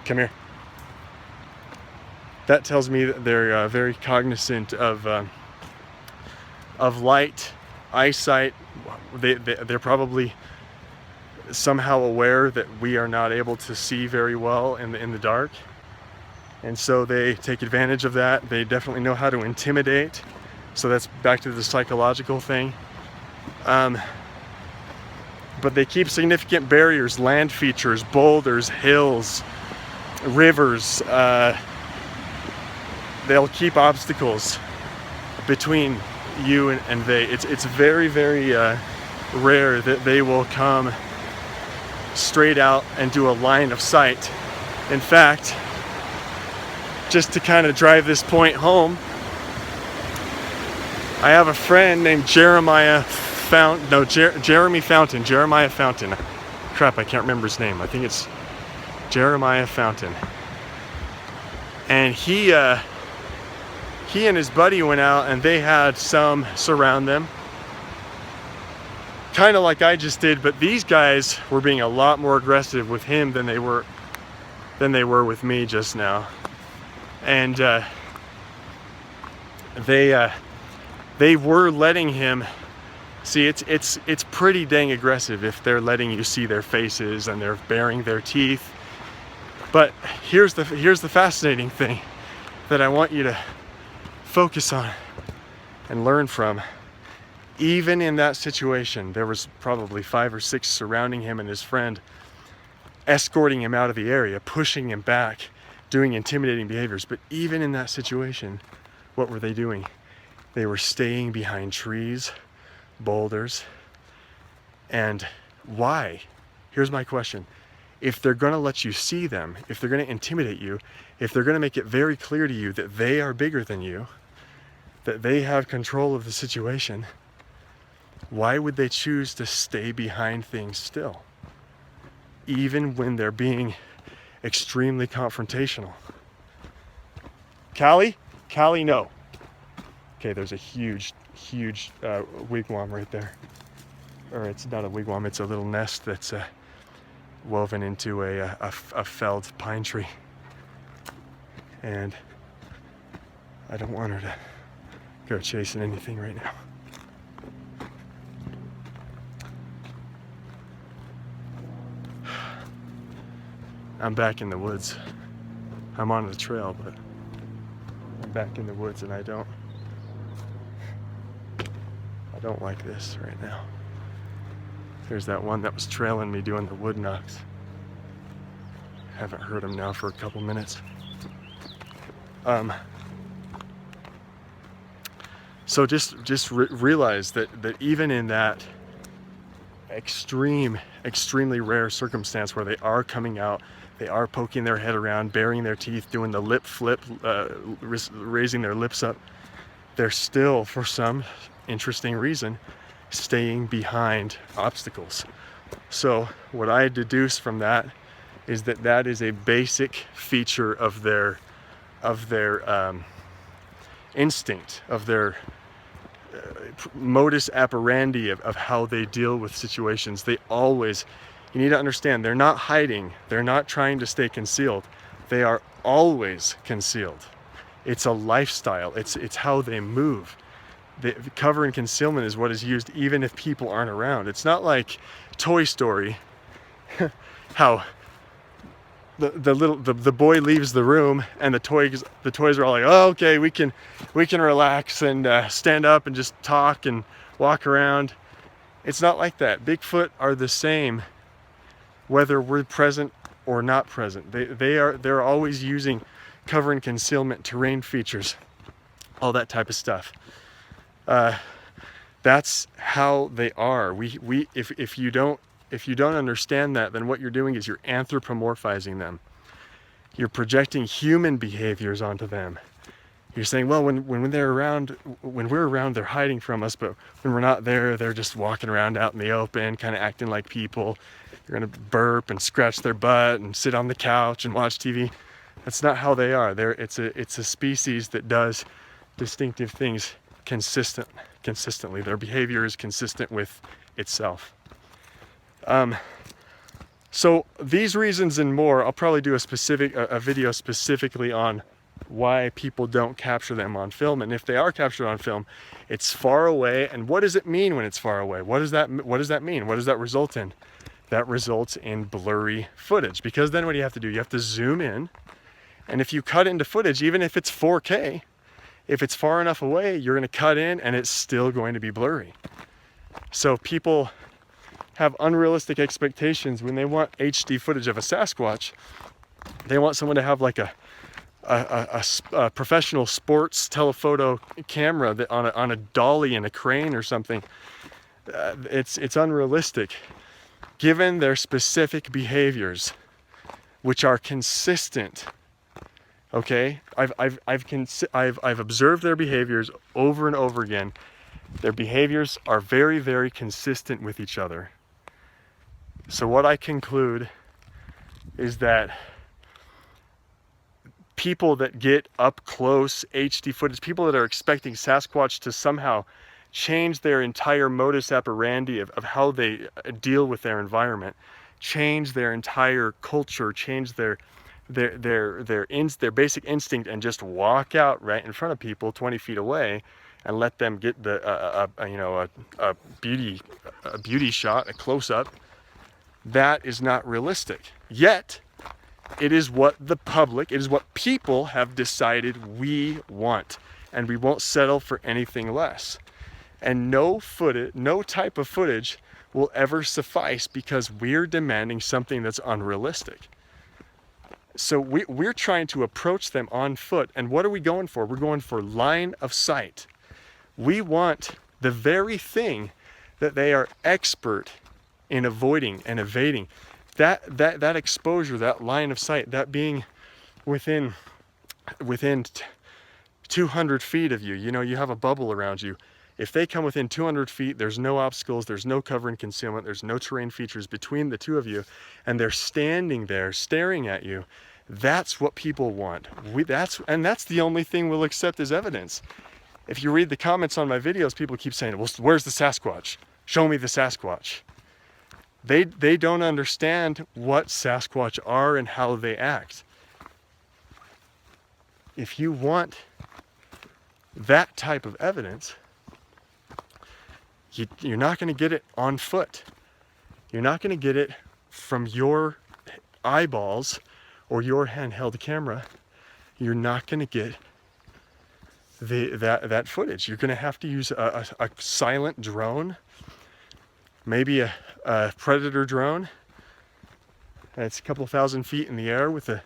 S1: come here. That tells me that they're very cognizant of light, eyesight. They're probably somehow aware that we are not able to see very well in the dark, and so they take advantage of that. They definitely know how to intimidate, so that's back to the psychological thing. But they keep significant barriers, land features, boulders, hills, rivers. They'll keep obstacles between you and they. It's very, very rare that they will come straight out and do a line of sight. In fact, just to kind of drive this point home, I have a friend named Jeremiah Fountain. Crap, I can't remember his name. I think it's Jeremiah Fountain. And he and his buddy went out and they had some surround them, kind of like I just did, but these guys were being a lot more aggressive with him than they were with me just now. And they were letting him see. It's pretty dang aggressive if they're letting you see their faces and they're baring their teeth. But here's the fascinating thing that I want you to focus on and learn from. Even in that situation, there was probably 5 or 6 surrounding him and his friend, escorting him out of the area, pushing him back, doing intimidating behaviors. But even in that situation, what were they doing? They were staying behind trees, boulders. And why? Here's my question. If they're going to let you see them, if they're going to intimidate you, if they're going to make it very clear to you that they are bigger than you, that they have control of the situation, why would they choose to stay behind things still? Even when they're being extremely confrontational. Callie? Callie, no. Okay, there's a huge wigwam right there. Or it's not a wigwam, it's a little nest that's woven into a felled pine tree. And I don't want her to go chasing anything right now. I'm back in the woods. I'm on the trail, but I'm back in the woods, and I don't like this right now. There's that one that was trailing me doing the wood knocks. Haven't heard him now for a couple minutes. So just realize that even in that extremely rare circumstance where they are coming out, they are poking their head around, baring their teeth, doing the lip flip, raising their lips up, they're still, for some interesting reason, staying behind obstacles. So what I deduce from that is that is a basic feature of their instinct, of their modus operandi of how they deal with situations. They always, you need to understand, they're not hiding, they're not trying to stay concealed, they are always concealed. It's a lifestyle, it's how they move. The cover and concealment is what is used even if people aren't around. It's not like Toy Story, how the boy leaves the room and the toys are all like, oh, okay, we can relax and stand up and just talk and walk around. It's not like that. Bigfoot are the same whether we're present or not present. They're always using cover and concealment, terrain features, all that type of stuff. That's how they are. If you don't understand that, then what you're doing is you're anthropomorphizing them. You're projecting human behaviors onto them. You're saying, well, when we're around, they're hiding from us, but when we're not there, they're just walking around out in the open, kind of acting like people. They're gonna burp and scratch their butt and sit on the couch and watch TV. That's not how they are. It's a species that does distinctive things consistently. Their behavior is consistent with itself. So these reasons and more, I'll probably do a video specifically on why people don't capture them on film, and if they are captured on film, it's far away. And what does it mean when it's far away? What does that mean? What does that result in? That results in blurry footage, because then what do you have to do? You have to zoom in, and if you cut into footage, even if it's 4K, if it's far enough away, you're going to cut in and it's still going to be blurry. So people have unrealistic expectations when they want HD footage of a Sasquatch. They want someone to have like a professional sports telephoto camera that on a dolly and a crane or something. It's unrealistic, given their specific behaviors, which are consistent. Okay, I've observed their behaviors over and over again. Their behaviors are very, very consistent with each other. So what I conclude is that people that get up close HD footage, people that are expecting Sasquatch to somehow change their entire modus operandi of how they deal with their environment, change their entire culture, change their basic instinct, and just walk out right in front of people 20 feet away and let them get a beauty shot, a close-up. That is not realistic. Yet it is what the public, it is what people have decided we want, and we won't settle for anything less. And no type of footage will ever suffice, because we're demanding something that's unrealistic. So we're trying to approach them on foot. And what are we going for? We're going for line of sight. We want the very thing that they are expert in avoiding and evading. That exposure, that line of sight, that being within 200 feet of you. You know, you have a bubble around you. If they come within 200 feet, there's no obstacles, there's no cover and concealment, there's no terrain features between the two of you, and they're standing there staring at you. That's what people want. That's the only thing we'll accept as evidence. If you read the comments on my videos, people keep saying, well, where's the Sasquatch? Show me the Sasquatch. They don't understand what Sasquatch are and how they act. If you want that type of evidence, you're not going to get it on foot. You're not going to get it from your eyeballs or your handheld camera. You're not going to get that footage. You're going to have to use a silent drone, maybe a predator drone that's a couple thousand feet in the air with a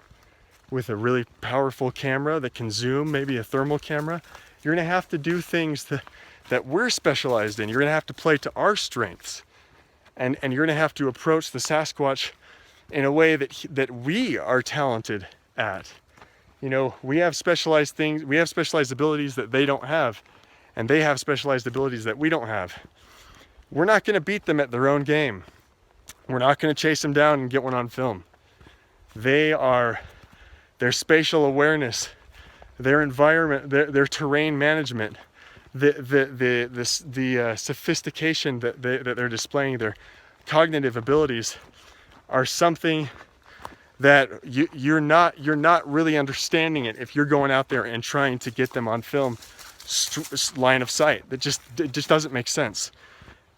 S1: really powerful camera that can zoom, maybe a thermal camera. You're going to have to do things that we're specialized in. You're going to have to play to our strengths. And you're going to have to approach the Sasquatch in a way that we are talented at. You know, we have specialized things, we have specialized abilities that they don't have, and they have specialized abilities that we don't have. We're not going to beat them at their own game. We're not going to chase them down and get one on film. Their spatial awareness, their environment, their terrain management, the sophistication that they're displaying, their cognitive abilities are something that you're not really understanding it if you're going out there and trying to get them on film line of sight. It just doesn't make sense.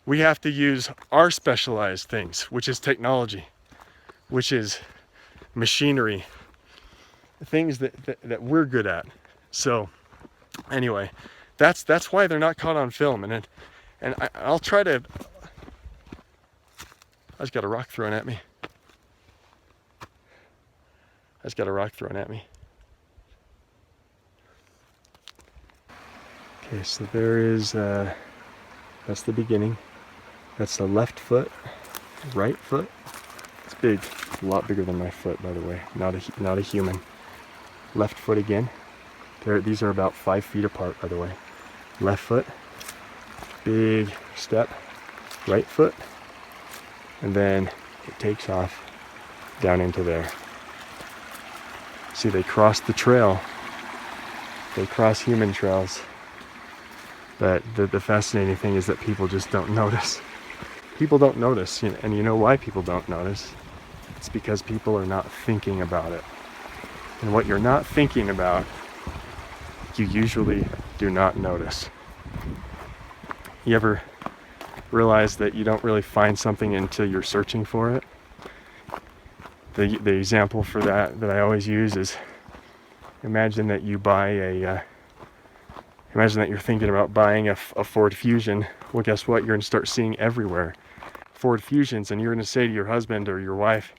S1: We have to use our specialized things, which is technology, which is machinery, things that we're good at. So anyway, that's why they're not caught on film. And I'll try to, I just got a rock thrown at me. Okay, so there is, that's the beginning. That's the left foot, right foot. It's big, a lot bigger than my foot, by the way. Not a human. Left foot again. These are about 5 feet apart, by the way. Left foot, big step. Right foot, and then it takes off down into there. See, they cross the trail. They cross human trails. But the fascinating thing is that people just don't notice. People don't notice, and you know why people don't notice? It's because people are not thinking about it. And what you're not thinking about, you usually do not notice. You ever realize that you don't really find something until you're searching for it? The example for that I always use is, imagine that you're thinking about buying a Ford Fusion. Well, guess what? You're going to start seeing everywhere Ford Fusions, and you're going to say to your husband or your wife,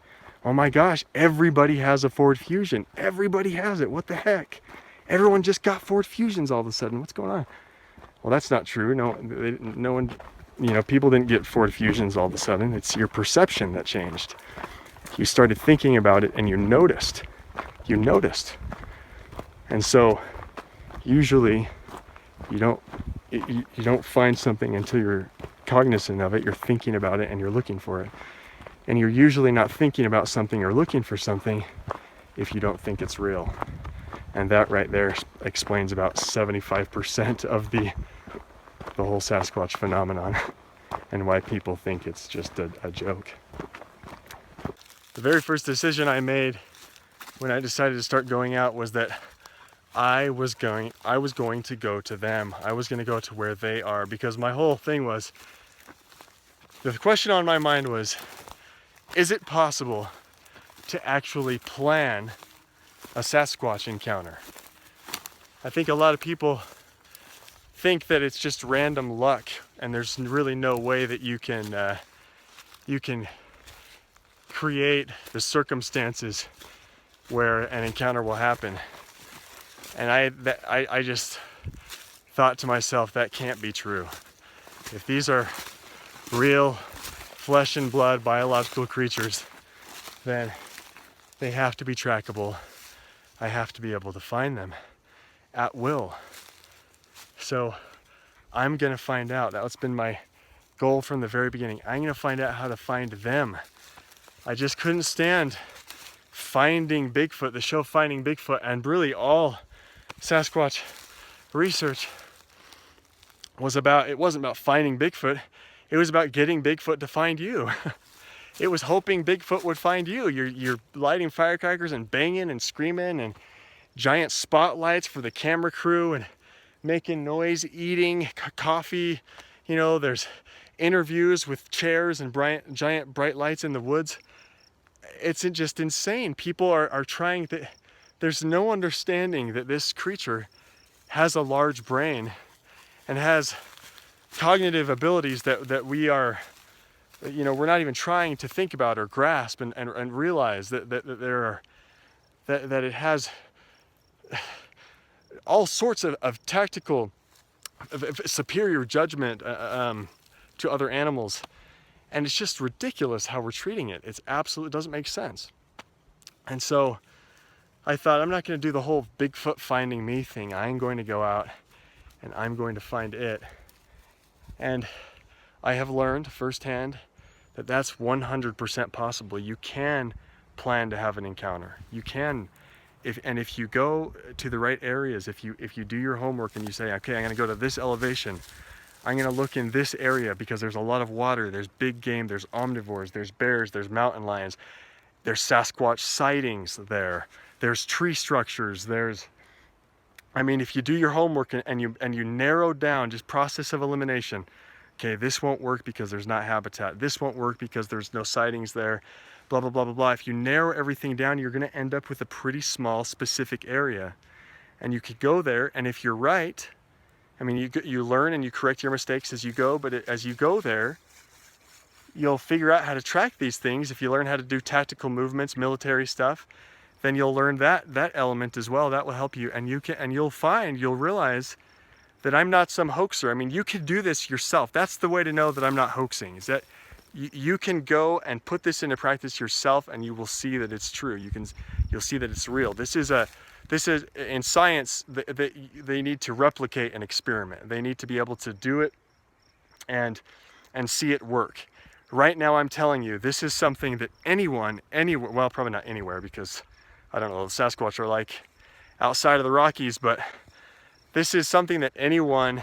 S1: oh my gosh, everybody has a Ford Fusion. Everybody has it. What the heck? Everyone just got Ford Fusions all of a sudden. What's going on? Well, that's not true. No one, people didn't get Ford Fusions all of a sudden. It's your perception that changed. You started thinking about it and you noticed. And so usually you don't find something until you're cognizant of it. You're thinking about it and you're looking for it. And you're usually not thinking about something or looking for something if you don't think it's real. And that right there explains about 75% of the whole Sasquatch phenomenon and why people think it's just a joke. The very first decision I made when I decided to start going out was that I was going to go to them. I was going to go to where they are, because my whole thing was, the question on my mind was, is it possible to actually plan a Sasquatch encounter? I think a lot of people think that it's just random luck, and there's really no way that you can create the circumstances where an encounter will happen. And I just thought to myself, that can't be true. If these are real flesh and blood biological creatures, then they have to be trackable. I have to be able to find them at will. So I'm gonna find out. That's been my goal from the very beginning. I'm gonna find out how to find them. I just couldn't stand Finding Bigfoot, the show Finding Bigfoot, and really all Sasquatch research was about, it wasn't about finding Bigfoot, it was about getting Bigfoot to find you. It was hoping Bigfoot would find you. You're lighting firecrackers and banging and screaming and giant spotlights for the camera crew and making noise, eating coffee. You know, there's interviews with chairs and giant bright lights in the woods. It's just insane. People are trying to, there's no understanding that this creature has a large brain and has cognitive abilities that we are, you know, we're not even trying to think about or grasp and realize that there are, that it has all sorts of tactical, superior judgment to other animals. And it's just ridiculous how we're treating it. It's absolutely doesn't make sense. And so I thought, I'm not going to do the whole Bigfoot finding me thing. I'm going to go out and I'm going to find it. And I have learned firsthand that that's 100% possible. You can plan to have an encounter. You can, if you go to the right areas, if you do your homework and you say, okay, I'm going to go to this elevation, I'm going to look in this area because there's a lot of water, there's big game, there's omnivores, there's bears, there's mountain lions, there's Sasquatch sightings there, there's tree structures, I mean, if you do your homework and you narrow down just process of elimination, okay, this won't work because there's not habitat, this won't work because there's no sightings there, blah, blah, blah, blah, blah. If you narrow everything down, you're going to end up with a pretty small specific area. And you could go there, and if you're right, I mean, you learn and you correct your mistakes as you go, but as you go there, you'll figure out how to track these things. If you learn how to do tactical movements, military stuff, then you'll learn that element as well. That will help you, and you'll realize that I'm not some hoaxer. I mean, you can do this yourself. That's the way to know that I'm not hoaxing, is that you can go and put this into practice yourself, and you will see that it's true. You'll see that it's real. This is in science, they need to replicate an experiment. They need to be able to do it and see it work. Right now, I'm telling you, this is something that anyone, anywhere, well, probably not anywhere, because I don't know, the Sasquatch are like outside of the Rockies, but this is something that anyone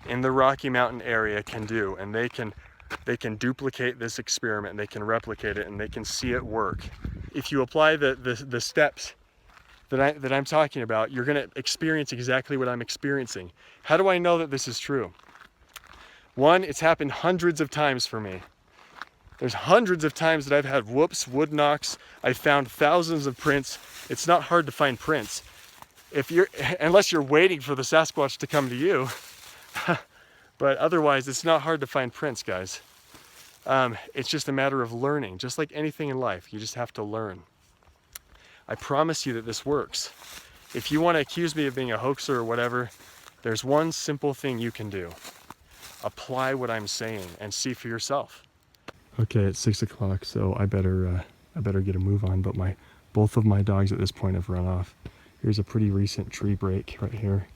S1: in the Rocky Mountain area can do, and they can duplicate this experiment, and they can replicate it, and they can see it work. If you apply the steps that I'm talking about, you're going to experience exactly what I'm experiencing. How do I know that this is true? One, it's happened hundreds of times for me. There's hundreds of times that I've had whoops, wood knocks. I've found thousands of prints. It's not hard to find prints. Unless you're waiting for the Sasquatch to come to you. But otherwise, it's not hard to find prints, guys. It's just a matter of learning. Just like anything in life, you just have to learn. I promise you that this works. If you want to accuse me of being a hoaxer or whatever, there's one simple thing you can do. Apply what I'm saying and see for yourself. Okay, it's 6 o'clock, so I better get a move on, but both of my dogs at this point have run off. Here's a pretty recent tree break right here.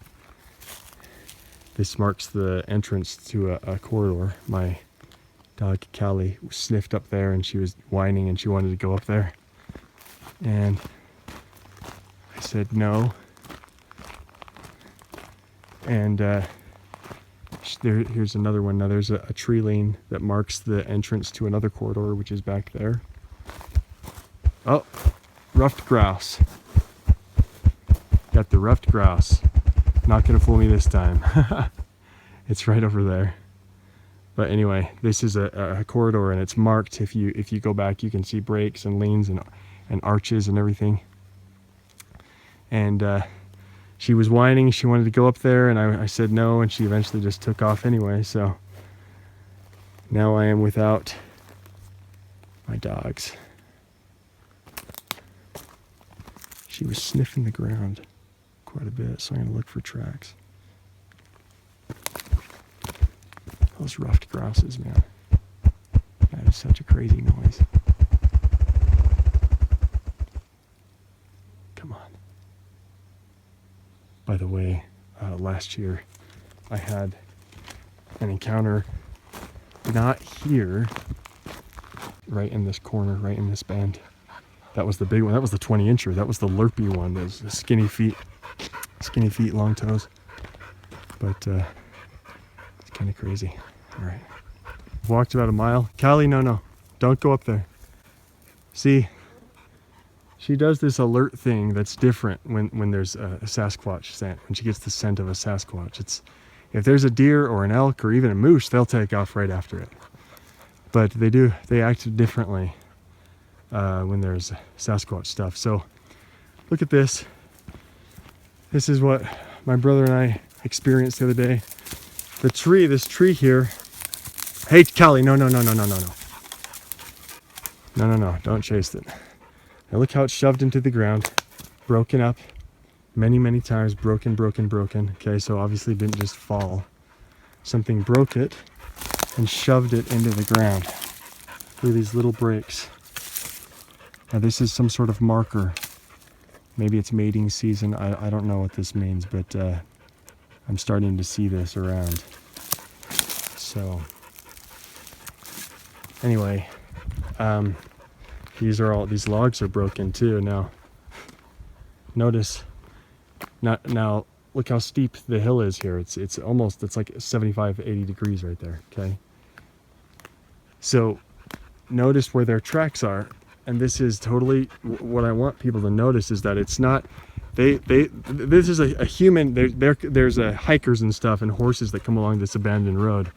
S1: This marks the entrance to a corridor. My dog Callie sniffed up there and she was whining and she wanted to go up there. And I said no. And here's another one. Now there's a tree lane that marks the entrance to another corridor, which is back there. Oh, ruffed grouse. Got the ruffed grouse. Not gonna fool me this time. It's right over there. But anyway, this is a corridor and it's marked. If you go back, you can see breaks and lanes and arches and everything. And she was whining. She wanted to go up there, and I said no, and she eventually just took off anyway. So now I am without my dogs. She was sniffing the ground quite a bit, so I'm going to look for tracks. Those ruffed grouses, man. That is such a crazy noise. Come on. By the way, last year I had an encounter not here, right in this corner, right in this bend. That was the big one. That was the 20-incher. That was the lurpy one. Those skinny feet, long toes. But it's kind of crazy. All right. Walked about a mile. Callie, no. Don't go up there. See, she does this alert thing that's different when there's a Sasquatch scent. When she gets the scent of a Sasquatch. It's, if there's a deer or an elk or even a moose, they'll take off right after it. But they act differently when there's Sasquatch stuff. So look at this. This is what my brother and I experienced the other day. This tree here. Hey, Callie, no. No, don't chase it. Now look how it's shoved into the ground, broken up many times, broken. Okay, so obviously it didn't just fall. Something broke it and shoved it into the ground through these little breaks. Now this is some sort of marker. Maybe it's mating season. I don't know what this means, but I'm starting to see this around. So anyway, these logs are broken too. Now notice, now look how steep the hill is here. It's like 75-80 degrees right there. Okay, so notice where their tracks are. And this is totally what I want people to notice, is that it's not, this is a human, there's hikers and stuff and horses that come along this abandoned road.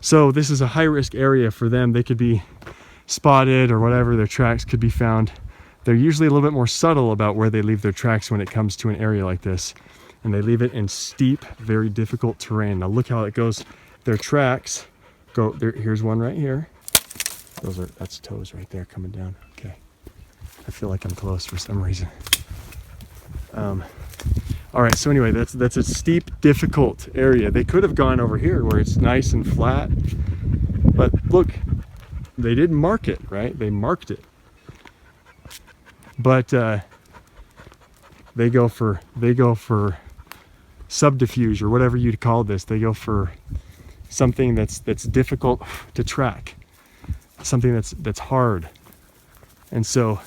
S1: So this is a high risk area for them. They could be spotted or whatever, their tracks could be found. They're usually a little bit more subtle about where they leave their tracks when it comes to an area like this. And they leave it in steep, very difficult terrain. Now look how it goes. Their tracks go, here's one right here. That's toes right there coming down. Okay. I feel like I'm close for some reason. All right, so anyway, that's a steep, difficult area. They could have gone over here where it's nice and flat, but look, they didn't mark it, right? They marked it. But they go for subterfuge or whatever you'd call this. They go for something that's difficult to track. Something that's hard. And so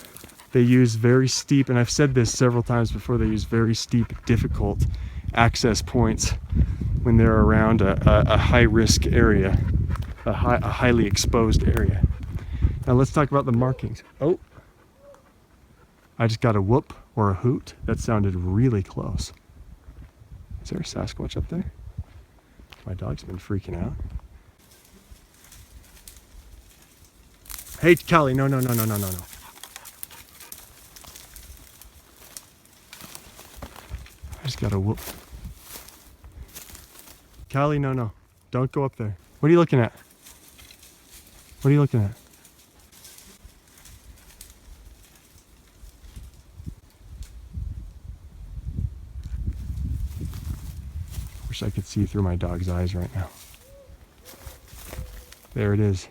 S1: they use very steep, and I've said this several times before, they use very steep, difficult access points when they're around a high risk area, a highly exposed area. Now let's talk about the markings. Oh, I just got a whoop or a hoot. That sounded really close. Is there a Sasquatch up there? My dog's been freaking out. Hey, Callie, no. I just got a whoop. Callie, no. Don't go up there. What are you looking at? What are you looking at? Wish I could see through my dog's eyes right now. There it is.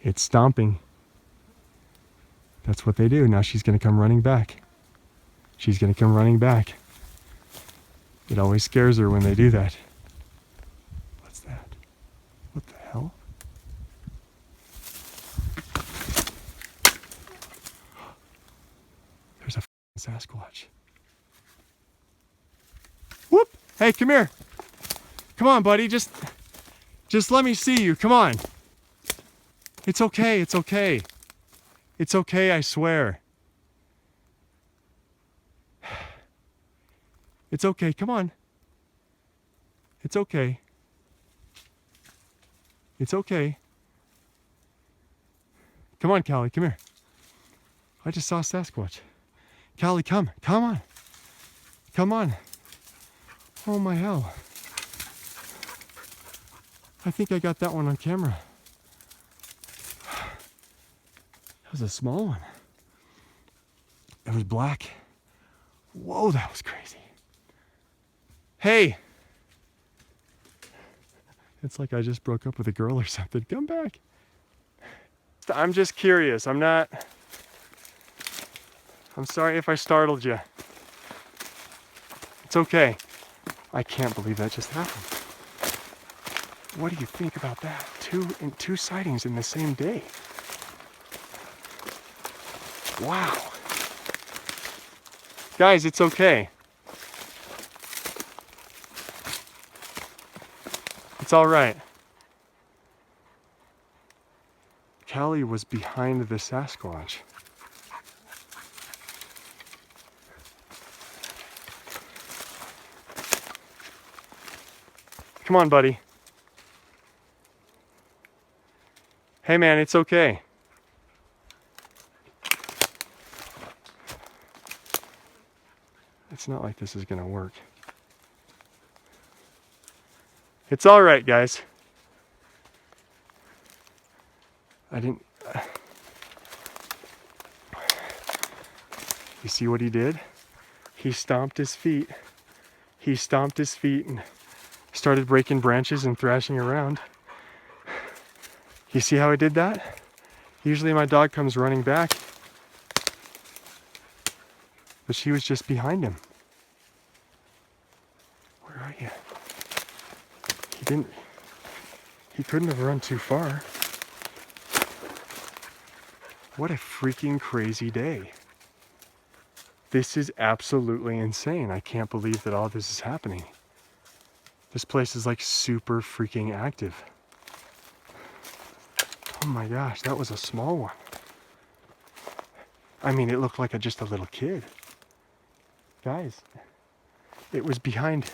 S1: It's stomping. That's what they do. Now she's going to come running back. She's going to come running back. It always scares her when they do that. What's that? What the hell? There's a Sasquatch. Whoop! Hey, come here. Come on, buddy. Just let me see you. Come on. It's okay, it's okay. It's okay, I swear. It's okay, come on. It's okay. It's okay. Come on, Callie, come here. I just saw a Sasquatch. Callie, come on. Come on. Oh my hell. I think I got that one on camera. That was a small one. It was black. Whoa, that was crazy. Hey! It's like I just broke up with a girl or something. Come back. I'm just curious. I'm sorry if I startled you. It's okay. I can't believe that just happened. What do you think about that? Two sightings in the same day. Wow. Guys, it's okay. It's all right. Callie was behind the Sasquatch. Come on, buddy. Hey, man, it's okay. It's not like this is gonna work. It's all right, guys. I didn't... You see what he did? He stomped his feet. He stomped his feet and started breaking branches and thrashing around. You see how I did that? Usually my dog comes running back, but she was just behind him. Where are you? He couldn't have run too far. What a freaking crazy day. This is absolutely insane. I can't believe that all this is happening. This place is like super freaking active. Oh my gosh, that was a small one. I mean, it looked like just a little kid. Guys, it was behind,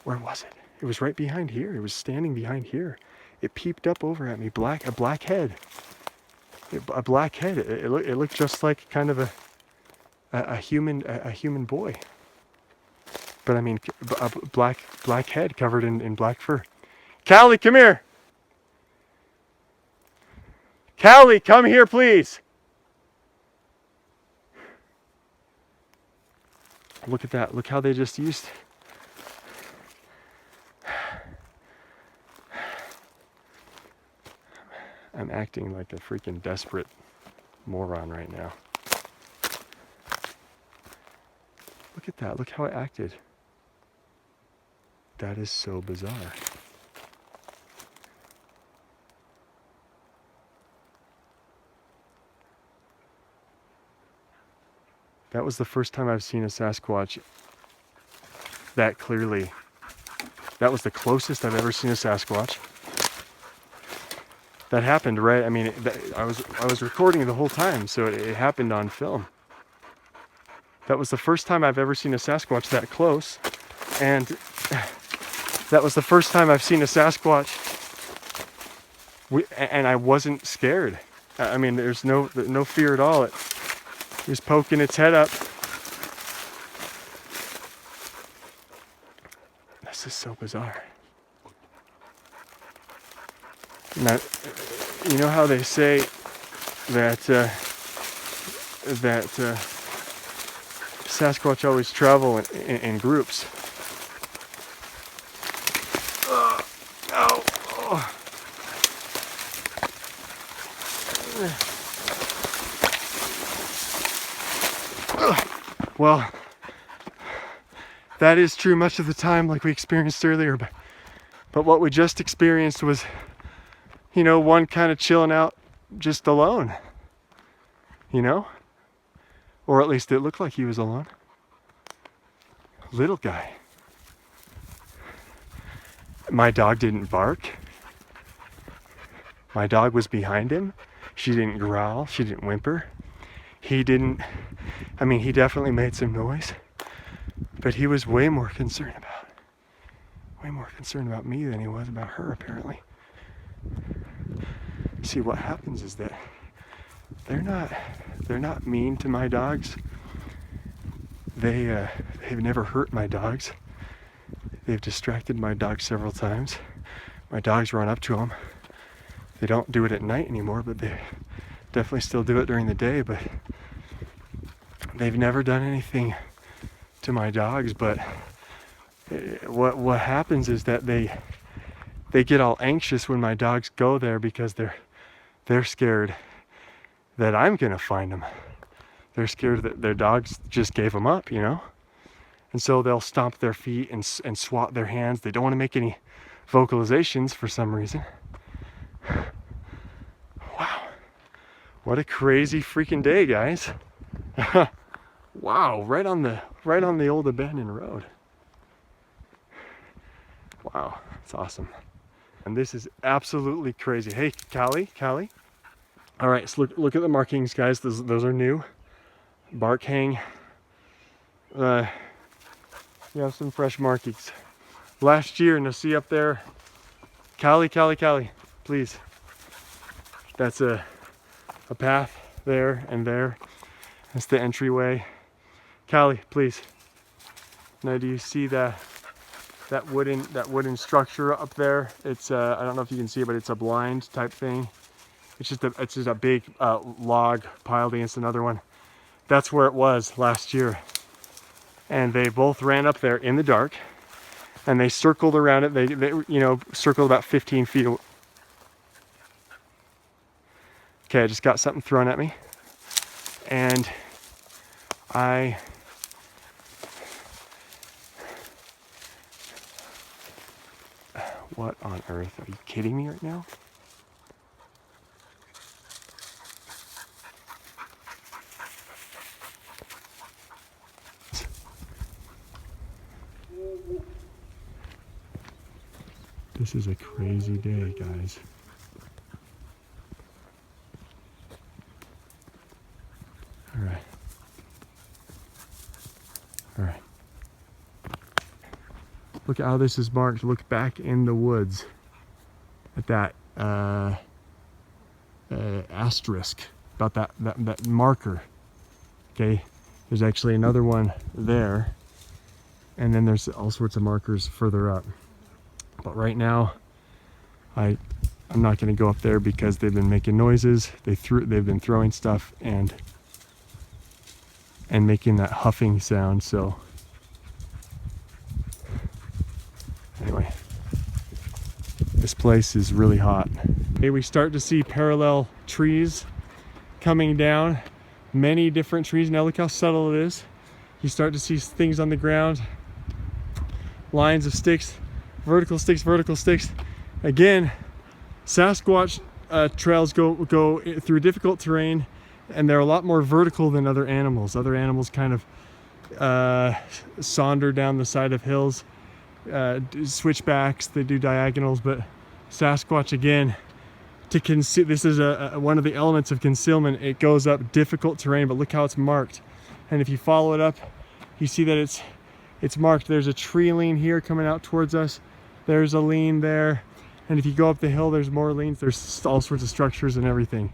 S1: where was it? It was right behind here. It was standing behind here. It peeped up over at me, a black head. A black head. It looked just like kind of a human boy. But I mean, a black head covered in black fur. Callie, come here. Callie, come here, please. Look at that. Look how they just used. I'm acting like a freaking desperate moron right now. Look at that. Look how it acted. That is so bizarre. That was the first time I've seen a Sasquatch that clearly. That was the closest I've ever seen a Sasquatch. That happened, right? I mean, I was recording the whole time, so it happened on film. That was the first time I've ever seen a Sasquatch that close, and that was the first time I've seen a Sasquatch, and I wasn't scared. I mean, there's no fear at all. It was poking its head up. This is so bizarre. Now, you know how they say that Sasquatch always travel in groups. Well, that is true much of the time, like we experienced earlier, but what we just experienced was, you know, one kind of chilling out just alone, you know? Or at least it looked like he was alone. Little guy. My dog didn't bark. My dog was behind him. She didn't growl. She didn't whimper. He didn't, I mean, he definitely made some noise, but he was way more concerned about me than he was about her, apparently. See, what happens is that they're not mean to my dogs. They've never hurt my dogs. They've distracted my dogs several times. My dogs run up to them. They don't do it at night anymore, but they definitely still do it during the day. But they've never done anything to my dogs, but what happens is that they get all anxious when my dogs go there because they're scared that I'm gonna find them. They're scared that their dogs just gave them up, you know? And so they'll stomp their feet and swat their hands. They don't want to make any vocalizations for some reason. Wow. What a crazy freaking day, guys. Wow, right on the old abandoned road. Wow, it's awesome. And this is absolutely crazy. Hey, Callie. All right, so look at the markings, guys. Those are new. Bark hang. You have some fresh markings. Last year, now see up there, Callie, please. That's a path there and there. That's the entryway. Callie, please. Now do you see that wooden structure up there? It's I don't know if you can see it, but it's a blind type thing. It's just a big log piled against another one. That's where it was last year. And they both ran up there in the dark, and they circled around it. They circled about 15 feet. Okay, I just got something thrown at me, and what on earth? Are you kidding me right now? This is a crazy day, guys. All right. Look at how this is marked. Look back in the woods at that asterisk, about that marker. Okay, there's actually another one there, and then there's all sorts of markers further up. But right now, I'm not going to go up there because they've been making noises. They've been throwing stuff and making that huffing sound. So anyway, this place is really hot. Okay, we start to see parallel trees coming down, many different trees. Now look how subtle it is. You start to see things on the ground, lines of sticks, vertical sticks. Again, Sasquatch trails go through difficult terrain, and they're a lot more vertical than other animals. Other animals kind of saunder down the side of hills, switchbacks, they do diagonals, but Sasquatch, again, this is one of the elements of concealment. It goes up difficult terrain, but look how it's marked. And if you follow it up, you see that it's marked. There's a tree lean here coming out towards us. There's a lean there. And if you go up the hill, there's more leans. There's all sorts of structures and everything.